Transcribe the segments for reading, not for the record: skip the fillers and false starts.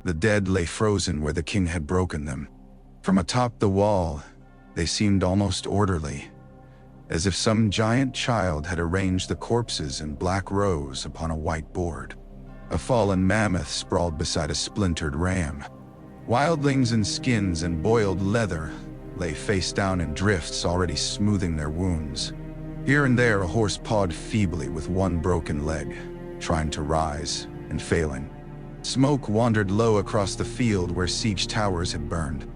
The dead lay frozen where the king had broken them. From atop the wall, they seemed almost orderly, as if some giant child had arranged the corpses in black rows upon a white board. A fallen mammoth sprawled beside a splintered ram. Wildlings in skins and boiled leather lay face down in drifts, already smoothing their wounds. Here and there a horse pawed feebly with one broken leg, trying to rise and failing. Smoke wandered low across the field where siege towers had burned.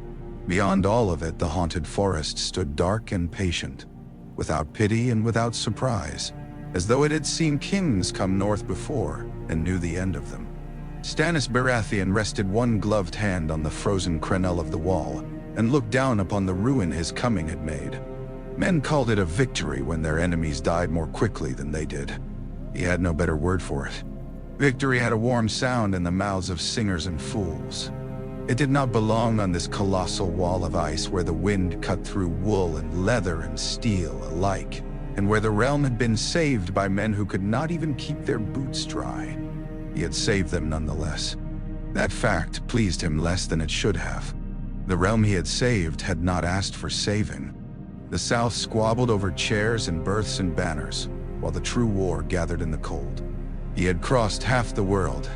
Beyond all of it, the haunted forest stood dark and patient, without pity and without surprise, as though it had seen kings come north before and knew the end of them. Stannis Baratheon rested one gloved hand on the frozen crenelle of the wall and looked down upon the ruin his coming had made. Men called it a victory when their enemies died more quickly than they did. He had no better word for it. Victory had a warm sound in the mouths of singers and fools. It did not belong on this colossal wall of ice where the wind cut through wool and leather and steel alike, and where the realm had been saved by men who could not even keep their boots dry. He had saved them nonetheless. That fact pleased him less than it should have. The realm he had saved had not asked for saving. The South squabbled over chairs and berths and banners, while the true war gathered in the cold. He had crossed half the world,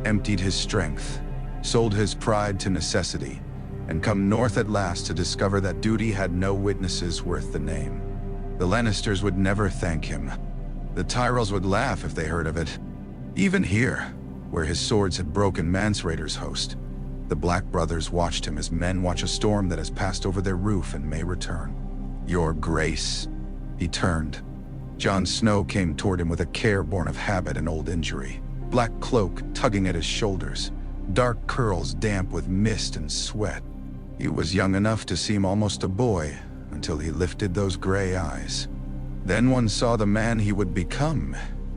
emptied his strength, sold his pride to necessity, and come north at last to discover that duty had no witnesses worth the name. The Lannisters would never thank him. The Tyrells would laugh if they heard of it. Even here, where his swords had broken Mance Raider's host, the Black Brothers watched him as men watch a storm that has passed over their roof and may return. "Your Grace." He turned. Jon Snow came toward him with a care born of habit and old injury, black cloak tugging at his shoulders, dark curls damp with mist and sweat. He was young enough to seem almost a boy until he lifted those gray eyes. Then one saw the man he would become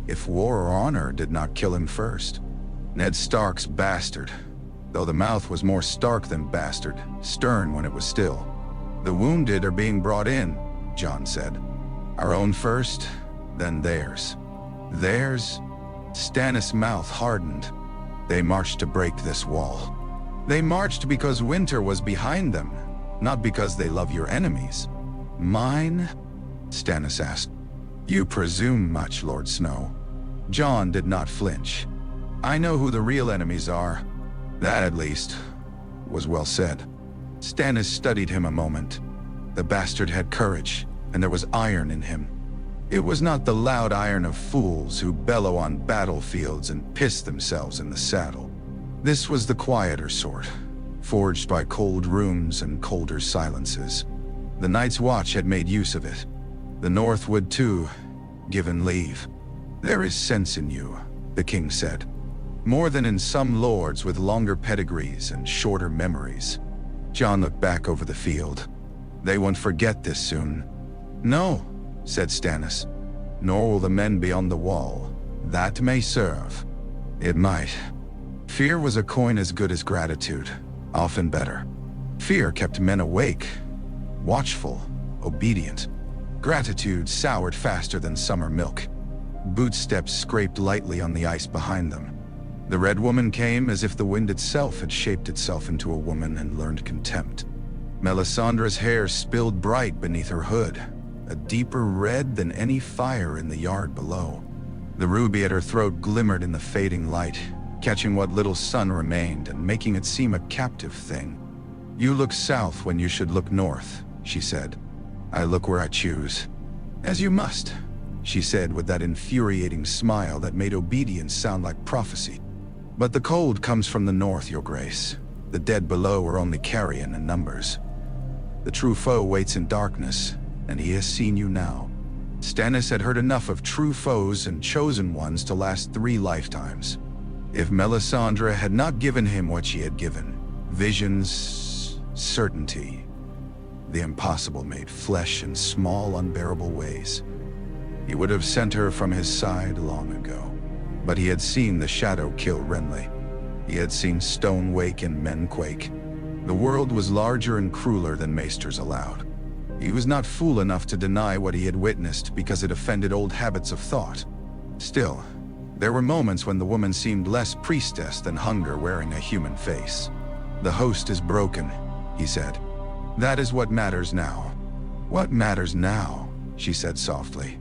if war or honor did not kill him first. Ned Stark's bastard, though the mouth was more Stark than bastard, stern when it was still. "The wounded are being brought in," Jon said. "Our own first, then theirs." "Theirs?" Stannis' mouth hardened. "They marched to break this wall. They marched because winter was behind them, not because they love your enemies." "Mine?" Stannis asked. "You presume much, Lord Snow." Jon did not flinch. "I know who the real enemies are. That, at least, was well said." Stannis studied him a moment. The bastard had courage, and there was iron in him. It was not the loud iron of fools who bellow on battlefields and piss themselves in the saddle. This was the quieter sort, forged by cold rooms and colder silences. The Night's Watch had made use of it. The North would too, given leave. "There is sense in you," the king said. "More than in some lords with longer pedigrees and shorter memories." Jon looked back over the field. "They won't forget this soon." "No," said Stannis. "Nor will the men beyond the wall. That may serve." It might. Fear was a coin as good as gratitude, often better. Fear kept men awake, watchful, obedient. Gratitude soured faster than summer milk. Bootsteps scraped lightly on the ice behind them. The Red Woman came as if the wind itself had shaped itself into a woman and learned contempt. Melisandre's hair spilled bright beneath her hood, a deeper red than any fire in the yard below. The ruby at her throat glimmered in the fading light, catching what little sun remained and making it seem a captive thing. "You look south when you should look north," she said. "I look where I choose." "As you must," she said with that infuriating smile that made obedience sound like prophecy. "But the cold comes from the north, your grace. The dead below are only carrion in numbers. The true foe waits in darkness, and he has seen you now." Stannis had heard enough of true foes and chosen ones to last 3 lifetimes. If Melisandre had not given him what she had given, visions, certainty, the impossible made flesh in small, unbearable ways, he would have sent her from his side long ago. But he had seen the shadow kill Renly. He had seen stone wake and men quake. The world was larger and crueler than maesters allowed. He was not fool enough to deny what he had witnessed because it offended old habits of thought. Still, There were moments when the woman seemed less priestess than hunger wearing a human face. "The host is broken," he said. "That is what matters now." "What matters now," she said softly,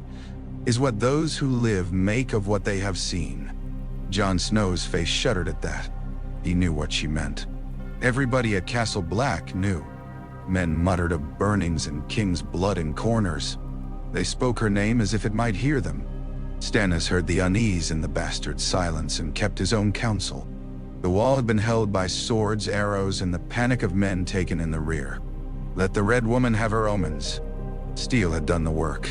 "is what those who live make of what they have seen." Jon Snow's face shuddered at that. He knew what she meant. Everybody at Castle Black knew. Men muttered of burnings and king's blood in corners. They spoke her name as if it might hear them. Stannis heard the unease in the bastard's silence and kept his own counsel. The wall had been held by swords, arrows, and the panic of men taken in the rear. Let the Red Woman have her omens. Steel had done the work.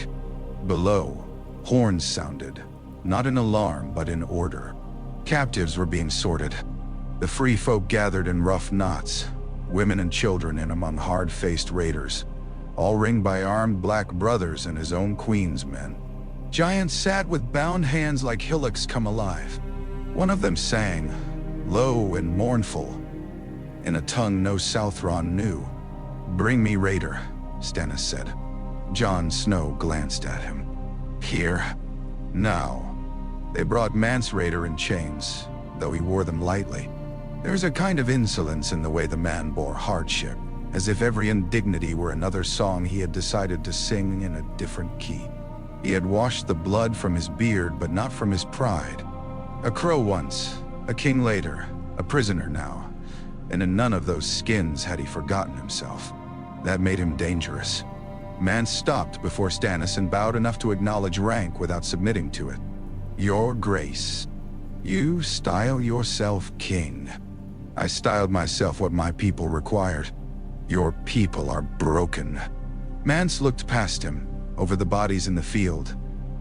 Below, horns sounded, not in alarm but in order. Captives were being sorted. The free folk gathered in rough knots, women and children in among hard-faced raiders, all ringed by armed black brothers and his own queen's men. Giants sat with bound hands like hillocks come alive. One of them sang, low and mournful, in a tongue no Southron knew. "Bring me Raider," Stannis said. Jon Snow glanced at him. "Here, now." They brought Mance Raider in chains, though he wore them lightly. There's a kind of insolence in the way the man bore hardship, as if every indignity were another song he had decided to sing in a different key. He had washed the blood from his beard, but not from his pride. A crow once, a king later, a prisoner now, and in none of those skins had he forgotten himself. That made him dangerous. Mance stopped before Stannis and bowed enough to acknowledge rank without submitting to it. "Your Grace, you style yourself king. I styled myself what my people required. Your people are broken." Mance looked past him, over the bodies in the field,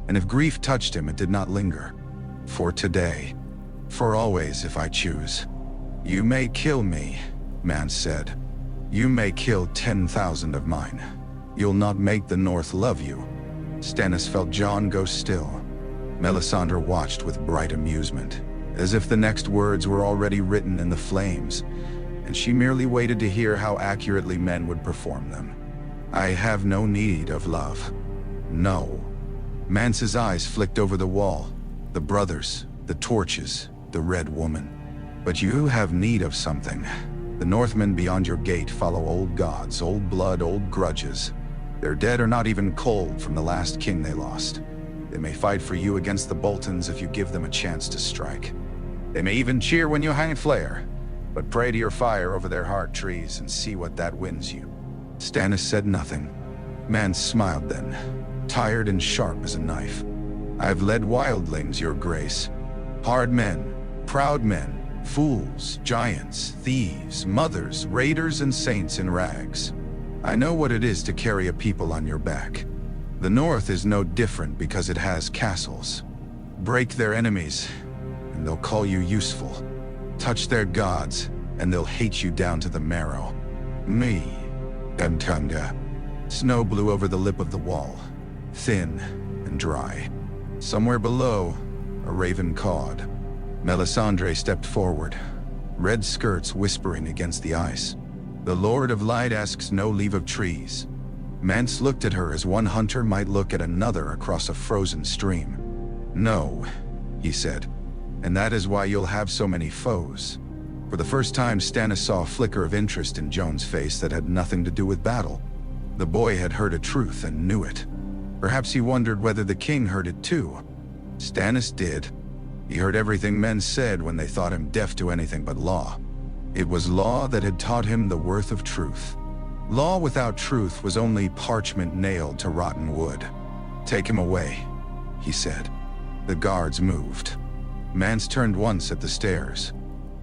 and if grief touched him, it did not linger. "For today, for always if I choose. You may kill me," Mance said. "You may kill 10,000 of mine. You'll not make the North love you." Stannis felt Jon go still. Melisandre watched with bright amusement, as if the next words were already written in the flames, and she merely waited to hear how accurately men would perform them. "I have no need of love. No." Mance's eyes flicked over the wall, the brothers, the torches, the Red Woman. "But you have need of something. The Northmen beyond your gate follow old gods, old blood, old grudges. Their dead are not even cold from the last king they lost. They may fight for you against the Boltons if you give them a chance to strike. They may even cheer when you hang flare, but pray to your fire over their heart trees and see what that wins you." Stannis said nothing. Mance smiled then, tired and sharp as a knife. "I've led wildlings, Your Grace. Hard men, proud men, fools, giants, thieves, mothers, raiders, and saints in rags. I know what it is to carry a people on your back. The North is no different because it has castles. Break their enemies, and they'll call you useful. Touch their gods, and they'll hate you down to the marrow. Me, Damtanga." Snow blew over the lip of the wall, thin and dry. Somewhere below, a raven cawed. Melisandre stepped forward, red skirts whispering against the ice. "The Lord of Light asks no leave of trees." Mance looked at her as one hunter might look at another across a frozen stream. "No," he said, "and that is why you'll have so many foes." For the first time, Stannis saw a flicker of interest in Jon's face that had nothing to do with battle. The boy had heard a truth and knew it. Perhaps he wondered whether the king heard it too. Stannis did. He heard everything men said when they thought him deaf to anything but law. It was law that had taught him the worth of truth. Law without truth was only parchment nailed to rotten wood. "Take him away," he said. The guards moved. Mance turned once at the stairs.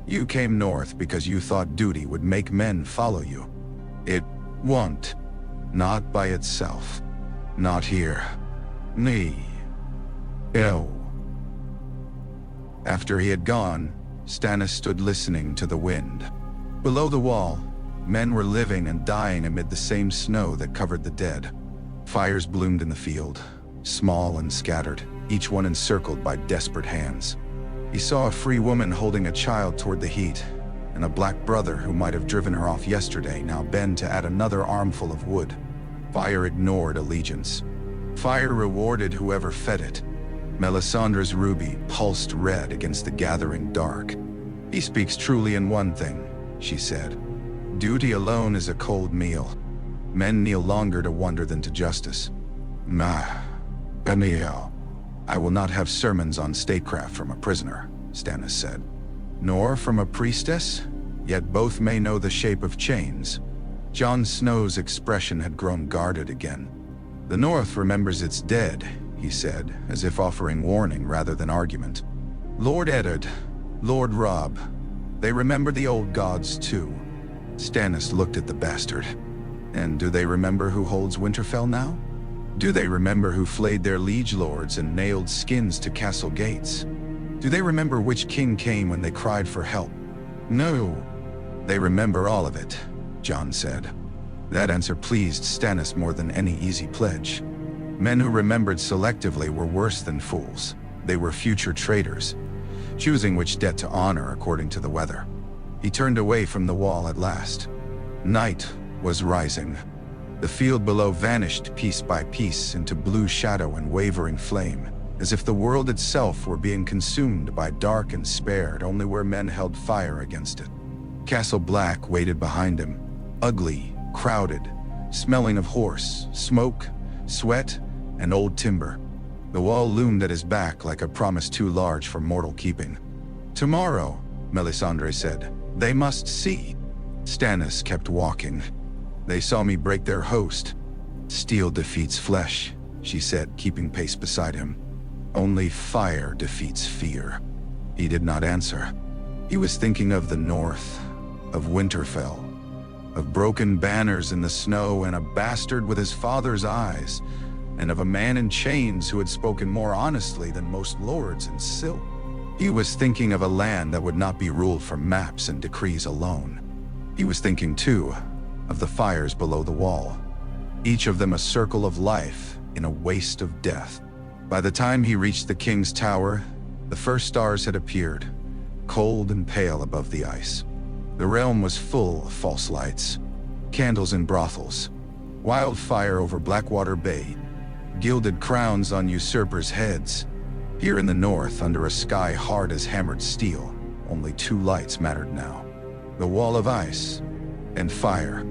"You came north because you thought duty would make men follow you. It won't. Not by itself. Not here. Nee. Ew." After he had gone, Stannis stood listening to the wind. Below the wall, men were living and dying amid the same snow that covered the dead. Fires bloomed in the field, small and scattered, each one encircled by desperate hands. He saw a free woman holding a child toward the heat, and a black brother who might have driven her off yesterday now bend to add another armful of wood. Fire ignored allegiance. Fire rewarded whoever fed it. Melisandre's ruby pulsed red against the gathering dark. "He speaks truly in one thing," she said. "Duty alone is a cold meal. Men kneel longer to wonder than to justice." Benio. "I will not have sermons on statecraft from a prisoner," Stannis said. "Nor from a priestess, yet both may know the shape of chains." Jon Snow's expression had grown guarded again. "The North remembers its dead," he said, as if offering warning rather than argument. "Lord Eddard, Lord Robb, they remember the old gods too." Stannis looked at the bastard. "And do they remember who holds Winterfell now? Do they remember who flayed their liege lords and nailed skins to castle gates? Do they remember which king came when they cried for help? No, they remember all of it," Jon said. That answer pleased Stannis more than any easy pledge. Men who remembered selectively were worse than fools. They were future traitors, choosing which debt to honor according to the weather. He turned away from the wall at last. Night was rising. The field below vanished piece by piece into blue shadow and wavering flame, as if the world itself were being consumed by dark and spared only where men held fire against it. Castle Black waited behind him, ugly, crowded, smelling of horse, smoke, sweat, and old timber. The wall loomed at his back like a promise too large for mortal keeping. "Tomorrow," Melisandre said, "they must see." Stannis kept walking. "They saw me break their host." "Steel defeats flesh," she said, keeping pace beside him. "Only fire defeats fear." He did not answer. He was thinking of the North, of Winterfell, of broken banners in the snow and a bastard with his father's eyes, and of a man in chains who had spoken more honestly than most lords in silk. He was thinking of a land that would not be ruled from maps and decrees alone. He was thinking, too, of the fires below the wall, each of them a circle of life in a waste of death. By the time he reached the king's tower, the first stars had appeared, cold and pale above the ice. The realm was full of false lights, candles in brothels, wildfire over Blackwater Bay, gilded crowns on usurpers' heads. Here in the north, under a sky hard as hammered steel, only two lights mattered now: the wall of ice and fire.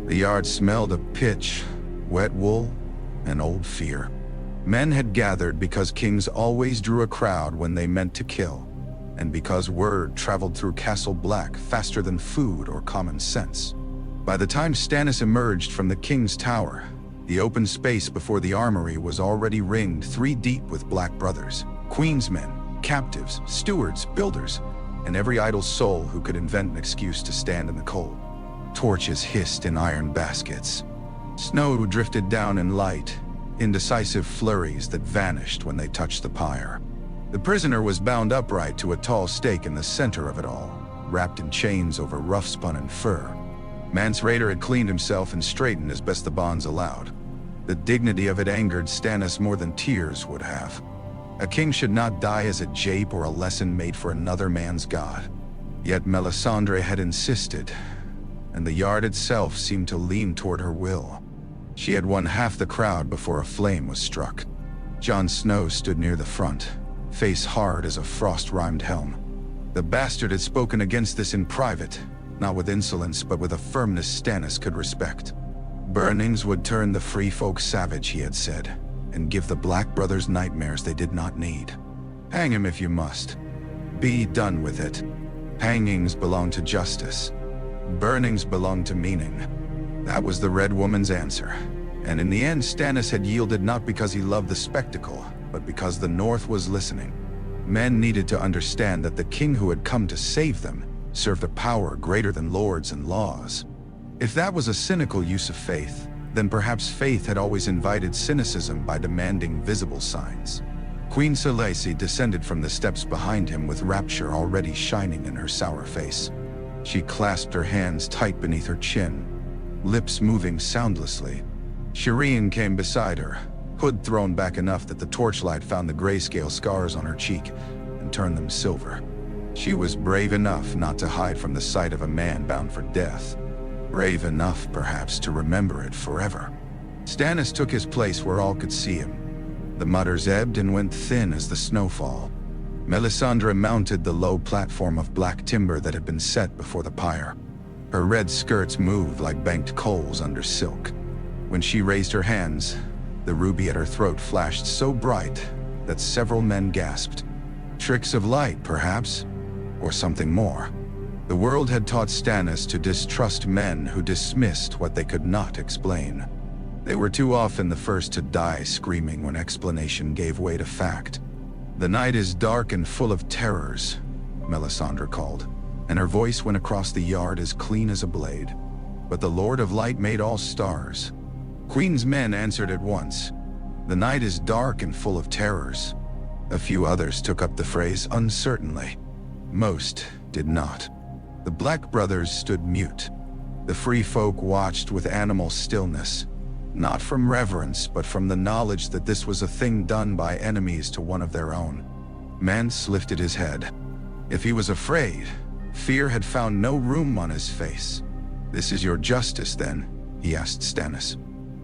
The yard smelled of pitch, wet wool, and old fear. Men had gathered because kings always drew a crowd when they meant to kill, and because word traveled through Castle Black faster than food or common sense. By the time Stannis emerged from the king's tower, the open space before the armory was already ringed 3 deep with Black brothers, Queen's men, captives, stewards, builders, and every idle soul who could invent an excuse to stand in the cold. Torches hissed in iron baskets. Snow drifted down in light, indecisive flurries that vanished when they touched the pyre. The prisoner was bound upright to a tall stake in the center of it all, wrapped in chains over rough-spun fur. Mance Rayder had cleaned himself and straightened as best the bonds allowed. The dignity of it angered Stannis more than tears would have. A king should not die as a jape or a lesson made for another man's god. Yet Melisandre had insisted, and the yard itself seemed to lean toward her will. She had won half the crowd before a flame was struck. Jon Snow stood near the front, face hard as a frost-rimed helm. The bastard had spoken against this in private, not with insolence but with a firmness Stannis could respect. Burnings would turn the free folk savage, he had said, and give the Black brothers nightmares they did not need. Hang him if you must. Be done with it. Hangings belong to justice. Burnings belong to meaning. That was the Red Woman's answer. And in the end, Stannis had yielded not because he loved the spectacle, but because the North was listening. Men needed to understand that the king who had come to save them served a power greater than lords and laws. If that was a cynical use of faith, then perhaps faith had always invited cynicism by demanding visible signs. Queen Khaleesi descended from the steps behind him with rapture already shining in her sour face. She clasped her hands tight beneath her chin, lips moving soundlessly. Shireen came beside her, hood thrown back enough that the torchlight found the grayscale scars on her cheek and turned them silver. She was brave enough not to hide from the sight of a man bound for death. Brave enough, perhaps, to remember it forever. Stannis took his place where all could see him. The mutters ebbed and went thin as the snowfall. Melisandre mounted the low platform of black timber that had been set before the pyre. Her red skirts moved like banked coals under silk. When she raised her hands, the ruby at her throat flashed so bright that several men gasped. Tricks of light, perhaps, or something more. The world had taught Stannis to distrust men who dismissed what they could not explain. They were too often the first to die screaming when explanation gave way to fact. "The night is dark and full of terrors," Melisandre called, and her voice went across the yard as clean as a blade. "But the Lord of Light made all stars." Queen's men answered at once. "The night is dark and full of terrors." A few others took up the phrase uncertainly. Most did not. The Black brothers stood mute. The free folk watched with animal stillness, not from reverence, but from the knowledge that this was a thing done by enemies to one of their own. Mance lifted his head. If he was afraid, fear had found no room on his face. "This is your justice, then?" he asked Stannis.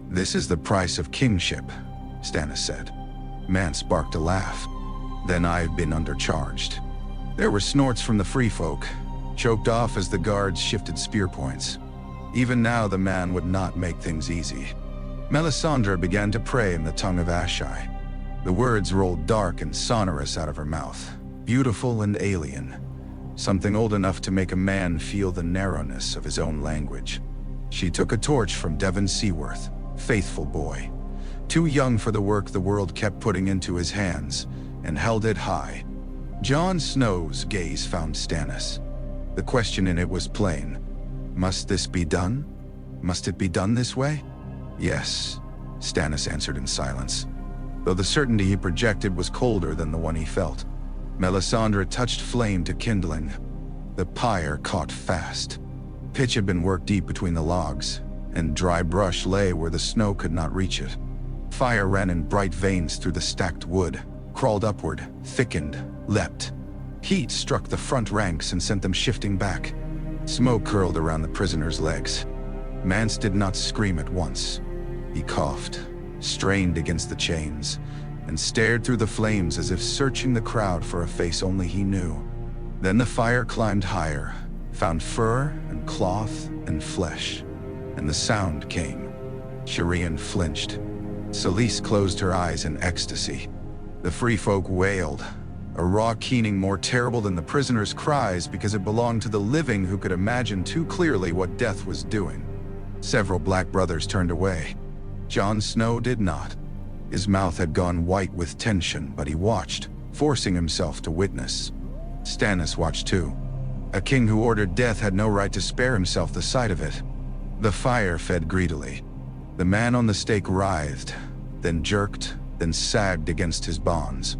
"This is the price of kingship," Stannis said. Mance barked a laugh. "Then I've been undercharged." There were snorts from the free folk, choked off as the guards shifted spear points. Even now the man would not make things easy. Melisandre began to pray in the tongue of Ashai. The words rolled dark and sonorous out of her mouth, beautiful and alien, something old enough to make a man feel the narrowness of his own language. She took a torch from Devon Seaworth, faithful boy, too young for the work the world kept putting into his hands, and held it high. Jon Snow's gaze found Stannis. The question in it was plain. Must this be done? Must it be done this way? Yes, Stannis answered in silence, though the certainty he projected was colder than the one he felt. Melisandre touched flame to kindling. The pyre caught fast. Pitch had been worked deep between the logs, and dry brush lay where the snow could not reach it. Fire ran in bright veins through the stacked wood, crawled upward, thickened, leapt. Heat struck the front ranks and sent them shifting back. Smoke curled around the prisoners' legs. Mance did not scream at once. He coughed, strained against the chains, and stared through the flames as if searching the crowd for a face only he knew. Then the fire climbed higher, found fur and cloth and flesh, and the sound came. Shireen flinched. Selyse closed her eyes in ecstasy. The free folk wailed, a raw keening more terrible than the prisoners' cries because it belonged to the living who could imagine too clearly what death was doing. Several Black brothers turned away. Jon Snow did not. His mouth had gone white with tension, but he watched, forcing himself to witness. Stannis watched too. A king who ordered death had no right to spare himself the sight of it. The fire fed greedily. The man on the stake writhed, then jerked, then sagged against his bonds.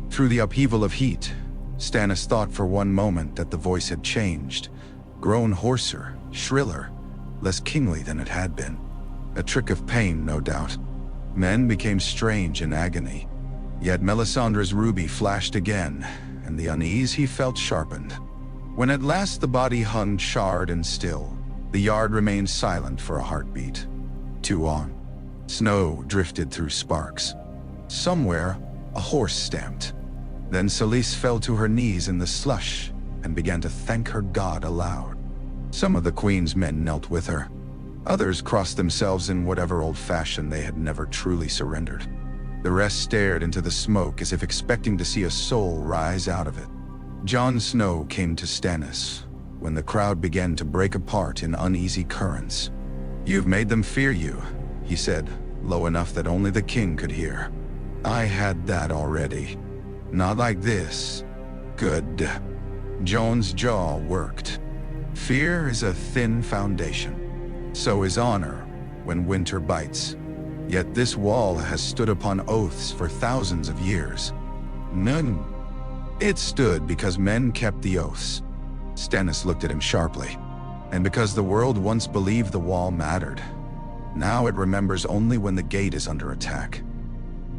Through the upheaval of heat, Stannis thought for one moment that the voice had changed, grown hoarser, shriller, less kingly than it had been. A trick of pain, no doubt. Men became strange in agony. Yet Melisandre's ruby flashed again, and the unease he felt sharpened. When at last the body hung charred and still, the yard remained silent for a heartbeat. Two on. Snow drifted through sparks. Somewhere, a horse stamped. Then Selyse fell to her knees in the slush and began to thank her god aloud. Some of the queen's men knelt with her. Others crossed themselves in whatever old fashion they had never truly surrendered. The rest stared into the smoke as if expecting to see a soul rise out of it. Jon Snow came to Stannis when the crowd began to break apart in uneasy currents. "You've made them fear you," he said, low enough that only the king could hear. "I had that already. Not like this." "Good." Jon's jaw worked. Fear is a thin foundation. So is honor when winter bites. Yet this wall has stood upon oaths for thousands of years. None. It stood because men kept the oaths. Stannis looked at him sharply. And because the world once believed the wall mattered, now it remembers only when the gate is under attack.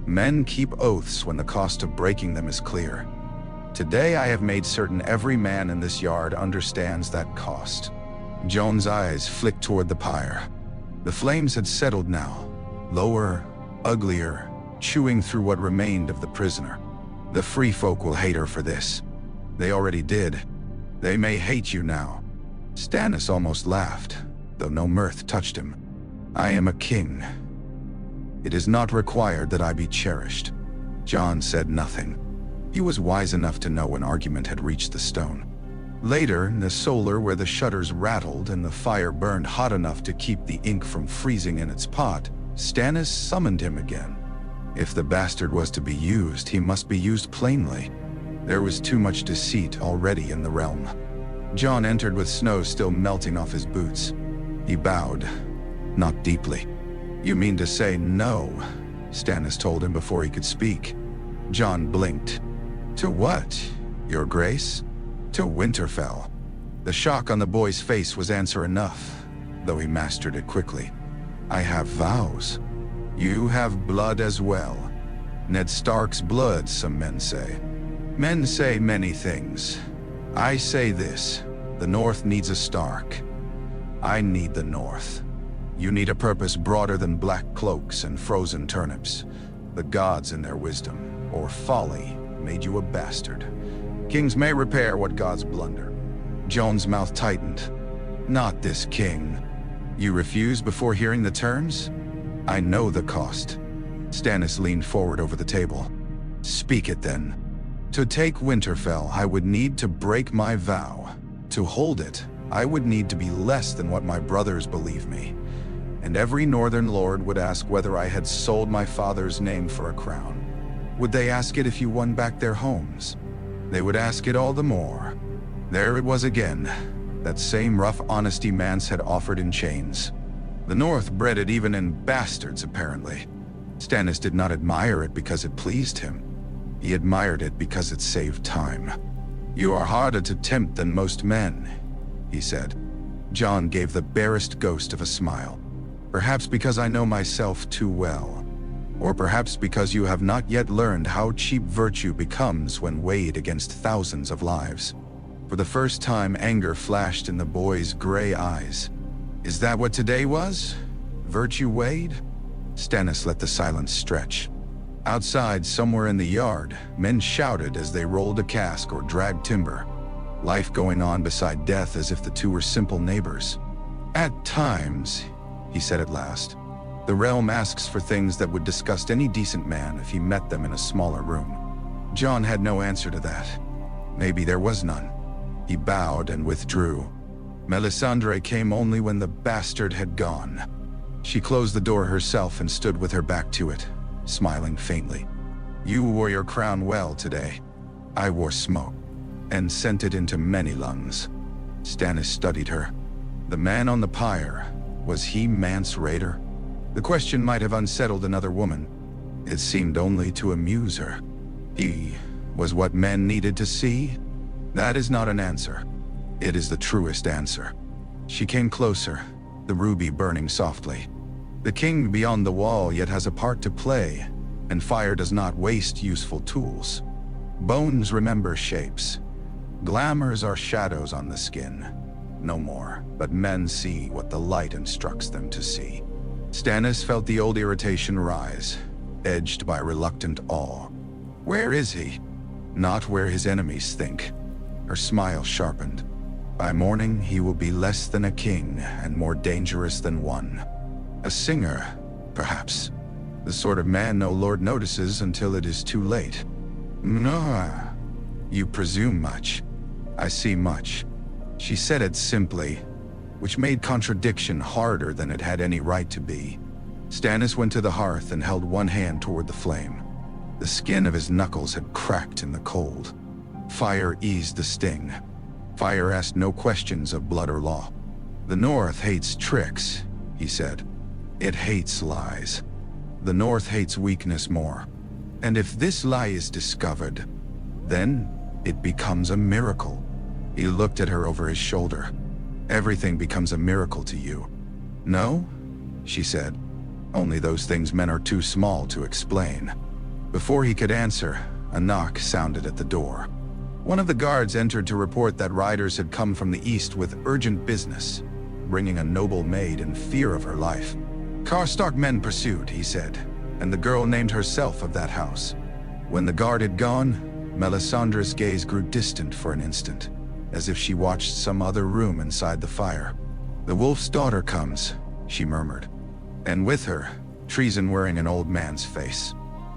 Men keep oaths when the cost of breaking them is clear. Today I have made certain every man in this yard understands that cost. Jon's eyes flicked toward the pyre. The flames had settled now, lower, uglier, chewing through what remained of the prisoner. The free folk will hate her for this. They already did. They may hate you now. Stannis almost laughed, though no mirth touched him. I am a king. It is not required that I be cherished. Jon said nothing. He was wise enough to know when argument had reached the stone. Later, in the solar where the shutters rattled and the fire burned hot enough to keep the ink from freezing in its pot, Stannis summoned him again. If the bastard was to be used, he must be used plainly. There was too much deceit already in the realm. Jon entered with snow still melting off his boots. He bowed, not deeply. You mean to say no, Stannis told him before he could speak. Jon blinked. To what, Your Grace? To Winterfell. The shock on the boy's face was answer enough, though he mastered it quickly. I have vows. You have blood as well. Ned Stark's blood, some men say. Men say many things. I say this, the North needs a Stark. I need the North. You need a purpose broader than black cloaks and frozen turnips. The gods in their wisdom, or folly, made you a bastard. Kings may repair what gods blunder. Jon's mouth tightened. Not this king. You refuse before hearing the terms? I know the cost. Stannis leaned forward over the table. Speak it then. To take Winterfell, I would need to break my vow. To hold it, I would need to be less than what my brothers believe me. And every northern lord would ask whether I had sold my father's name for a crown. Would they ask it if you won back their homes? They would ask it all the more. There it was again, that same rough honesty Mance had offered in chains. The North bred it even in bastards, apparently. Stannis did not admire it because it pleased him. He admired it because it saved time. You are harder to tempt than most men, he said. Jon gave the barest ghost of a smile. Perhaps because I know myself too well. Or perhaps because you have not yet learned how cheap virtue becomes when weighed against thousands of lives. For the first time, anger flashed in the boy's gray eyes. Is that what today was? Virtue weighed? Stannis let the silence stretch. Outside, somewhere in the yard, men shouted as they rolled a cask or dragged timber. Life going on beside death as if the two were simple neighbors. At times, he said at last, the realm asks for things that would disgust any decent man if he met them in a smaller room. Jon had no answer to that. Maybe there was none. He bowed and withdrew. Melisandre came only when the bastard had gone. She closed the door herself and stood with her back to it, smiling faintly. You wore your crown well today. I wore smoke, and sent it into many lungs. Stannis studied her. The man on the pyre, was he Mance Rayder? The question might have unsettled another woman. It seemed only to amuse her. He was what men needed to see? That is not an answer. It is the truest answer. She came closer, the ruby burning softly. The king beyond the wall yet has a part to play, and fire does not waste useful tools. Bones remember shapes. Glamours are shadows on the skin. No more, but men see what the light instructs them to see. Stannis felt the old irritation rise, edged by reluctant awe. Where is he? Not where his enemies think. Her smile sharpened. By morning, he will be less than a king and more dangerous than one. A singer, perhaps. The sort of man no lord notices until it is too late. No, you presume much. I see much. She said it simply, which made contradiction harder than it had any right to be. Stannis went to the hearth and held one hand toward the flame. The skin of his knuckles had cracked in the cold. Fire eased the sting. Fire asked no questions of blood or law. The North hates tricks, he said. It hates lies. The North hates weakness more. And if this lie is discovered, then it becomes a miracle. He looked at her over his shoulder. Everything becomes a miracle to you. No? She said. Only those things men are too small to explain. Before he could answer, a knock sounded at the door. One of the guards entered to report that riders had come from the east with urgent business, bringing a noble maid in fear of her life. Karstark men pursued, he said. and the girl named herself of that house. When the guard had gone, Melisandre's gaze grew distant for an instant, as if she watched some other room inside the fire. "The wolf's daughter comes," she murmured. And with her, treason wearing an old man's face.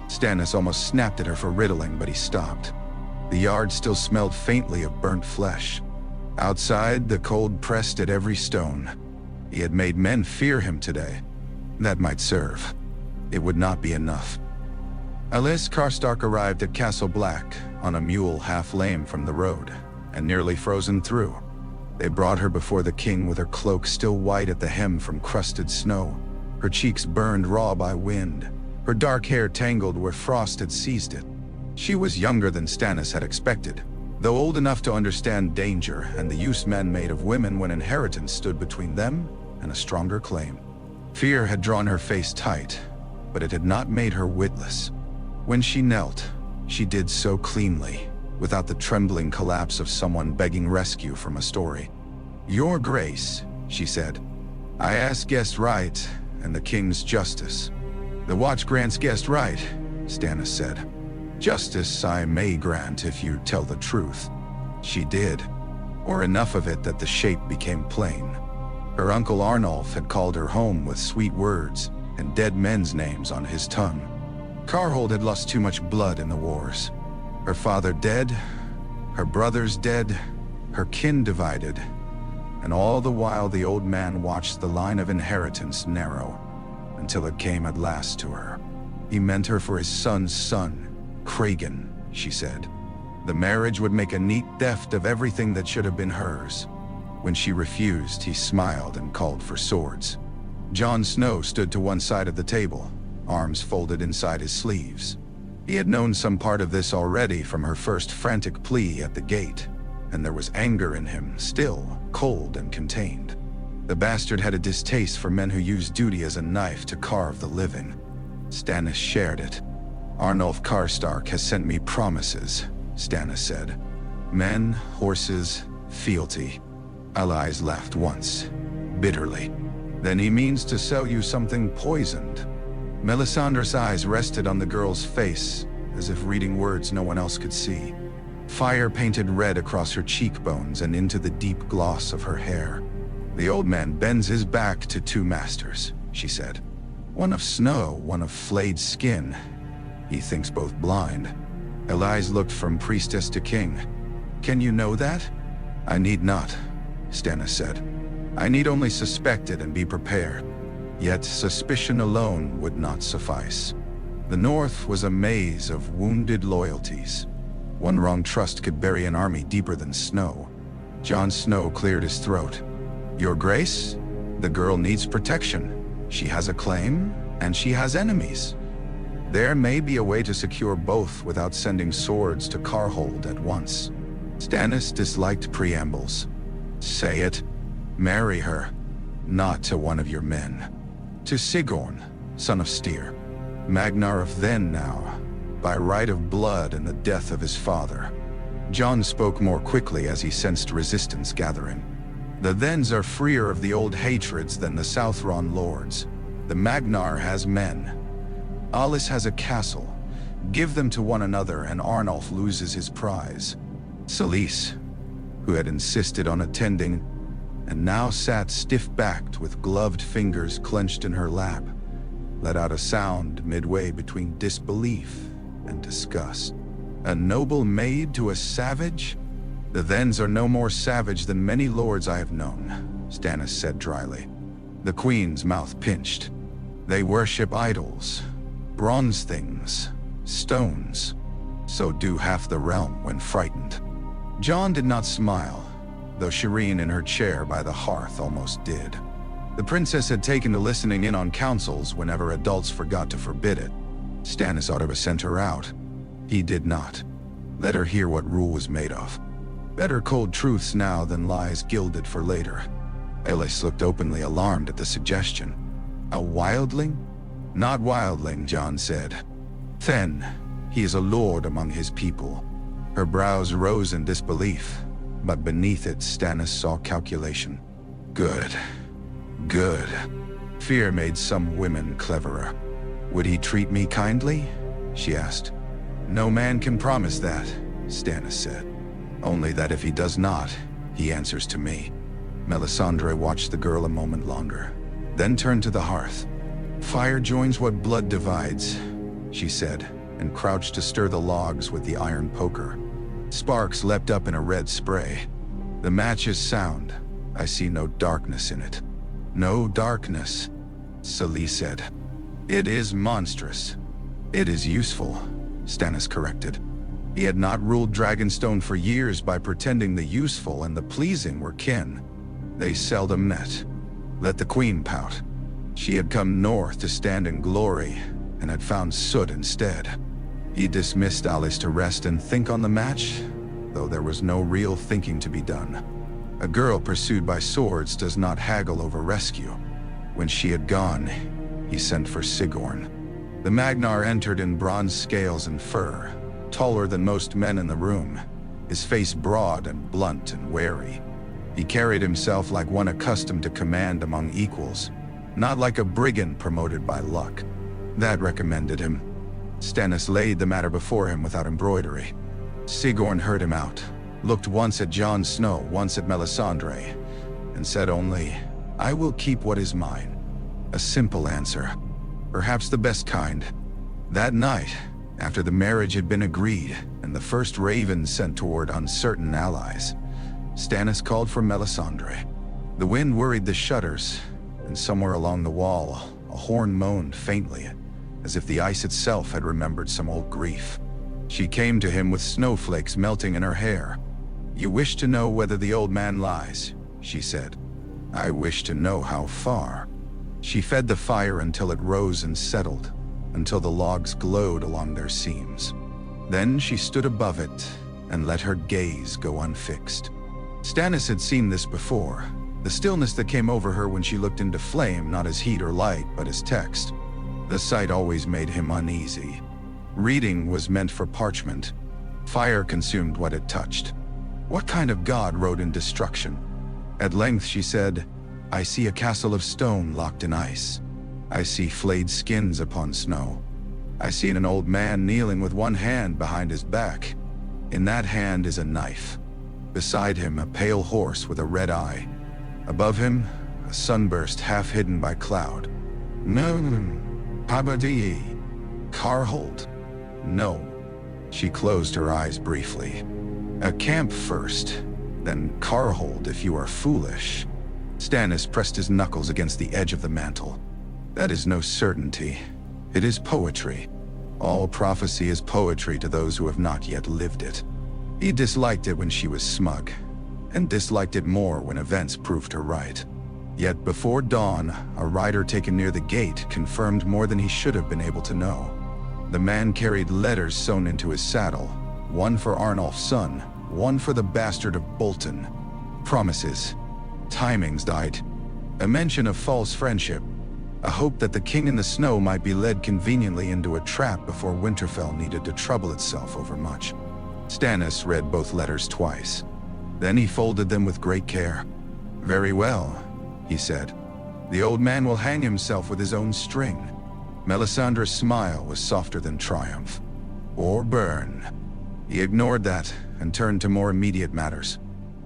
Stannis almost snapped at her for riddling, but he stopped. The yard still smelled faintly of burnt flesh. Outside, the cold pressed at every stone. He had made men fear him today. That might serve. It would not be enough. Alice Karstark arrived at Castle Black on a mule half lame from the road and nearly frozen through. They brought her before the king with her cloak still white at the hem from crusted snow, her cheeks burned raw by wind, her dark hair tangled where frost had seized it. She was younger than Stannis had expected, though old enough to understand danger and the use men made of women when inheritance stood between them and a stronger claim. Fear had drawn her face tight, but it had not made her witless. When she knelt, she did so cleanly, without the trembling collapse of someone begging rescue from a story. "Your Grace," she said, "I ask guest right and the king's justice." "The watch grants guest right," Stannis said. "Justice I may grant if you tell the truth." She did, or enough of it that the shape became plain. Her uncle Arnulf had called her home with sweet words and dead men's names on his tongue. Karhold had lost too much blood in the wars. Her father dead, her brothers dead, her kin divided, and all the while the old man watched the line of inheritance narrow, until it came at last to her. He meant her for his son's son, Kragan, she said. The marriage would make a neat theft of everything that should have been hers. When she refused, he smiled and called for swords. Jon Snow stood to one side of the table, arms folded inside his sleeves. He had known some part of this already from her first frantic plea at the gate, and there was anger in him, still cold and contained. The bastard had a distaste for men who used duty as a knife to carve the living. Stannis shared it. "Arnulf Karstark has sent me promises," Stannis said. "Men, horses, fealty." Allies laughed once, bitterly. "Then he means to sell you something poisoned." Melisandre's eyes rested on the girl's face, as if reading words no one else could see. Fire painted red across her cheekbones and into the deep gloss of her hair. "The old man bends his back to two masters," she said. "One of snow, one of flayed skin. He thinks both blind." Elias looked from priestess to king. "Can you know that?" "I need not," Stannis said. "I need only suspect it and be prepared." Yet suspicion alone would not suffice. The North was a maze of wounded loyalties. One wrong trust could bury an army deeper than snow. Jon Snow cleared his throat. "Your Grace, the girl needs protection. She has a claim, and she has enemies. There may be a way to secure both without sending swords to Karhold at once." Stannis disliked preambles. "Say it. Marry her. Not to one of your men. To Sigorn, son of Styr, Magnar of then now, by right of blood and the death of his father." Jon spoke more quickly as he sensed resistance gathering. "The Thens are freer of the old hatreds than the Southron lords. The Magnar has men. Alys has a castle. Give them to one another and Arnulf loses his prize." Selyse, who had insisted on attending, and now sat stiff-backed with gloved fingers clenched in her lap, let out a sound midway between disbelief and disgust. "A noble maid to a savage? The Thens are no more savage than many lords I have known," Stannis said dryly. The queen's mouth pinched. "They worship idols, bronze things, stones. So do half the realm when frightened." Jon did not smile, though Shireen in her chair by the hearth almost did. The princess had taken to listening in on councils whenever adults forgot to forbid it. Stannis ought to have sent her out. He did not. Let her hear what rule was made of. Better cold truths now than lies gilded for later. Alys looked openly alarmed at the suggestion. "A wildling?" "Not wildling," Jon said. "Then, he is a lord among his people." Her brows rose in disbelief, but beneath it Stannis saw calculation. Good. Good. Fear made some women cleverer. Would he treat me kindly? She asked. No man can promise that, Stannis said. Only that if he does not, he answers to me. Melisandre watched the girl a moment longer, then turned to the hearth. Fire joins what blood divides, she said, and crouched to stir the logs with the iron poker. Sparks leapt up in a red spray. The match is sound. I see no darkness in it. No darkness, Sali said. It is monstrous. It is useful, Stannis corrected. He had not ruled Dragonstone for years by pretending the useful and the pleasing were kin. They seldom met. Let the queen pout. She had come north to stand in glory, and had found soot instead. He dismissed Alice to rest and think on the match, though there was no real thinking to be done. A girl pursued by swords does not haggle over rescue. When she had gone, he sent for Sigorn. The Magnar entered in bronze scales and fur, taller than most men in the room, his face broad and blunt and wary. He carried himself like one accustomed to command among equals, not like a brigand promoted by luck. That recommended him. Stannis laid the matter before him without embroidery. Sigorn heard him out, looked once at Jon Snow, once at Melisandre, and said only, I will keep what is mine. A simple answer, perhaps the best kind. That night, after the marriage had been agreed and the first ravens sent toward uncertain allies, Stannis called for Melisandre. The wind worried the shutters, and somewhere along the wall, a horn moaned faintly, as if the ice itself had remembered some old grief. She came to him with snowflakes melting in her hair. You wish to know whether the old man lies, she said. I wish to know how far. She fed the fire until it rose and settled, until the logs glowed along their seams. Then she stood above it and let her gaze go unfixed. Stannis had seen this before, the stillness that came over her when she looked into flame, not as heat or light, but as text. The sight always made him uneasy. Reading was meant for parchment. Fire consumed what it touched. What kind of god wrote in destruction? At length she said, I see a castle of stone locked in ice. I see flayed skins upon snow. I see an old man kneeling with one hand behind his back. In that hand is a knife. Beside him, a pale horse with a red eye. Above him, a sunburst half hidden by cloud. No, Pabadi, Carhold. No. She closed her eyes briefly. A camp first, then Carhold if you are foolish. Stannis pressed his knuckles against the edge of the mantle. That is no certainty. It is poetry. All prophecy is poetry to those who have not yet lived it. He disliked it when she was smug, and disliked it more when events proved her right. Yet before dawn, a rider taken near the gate confirmed more than he should have been able to know. The man carried letters sewn into his saddle, one for Arnulf's son, one for the bastard of Bolton. Promises, timings died, a mention of false friendship, a hope that the king in the snow might be led conveniently into a trap before Winterfell needed to trouble itself over much. Stannis read both letters twice. Then he folded them with great care. Very well, he said. The old man will hang himself with his own string. Melisandre's smile was softer than triumph. Or burn. He ignored that and turned to more immediate matters.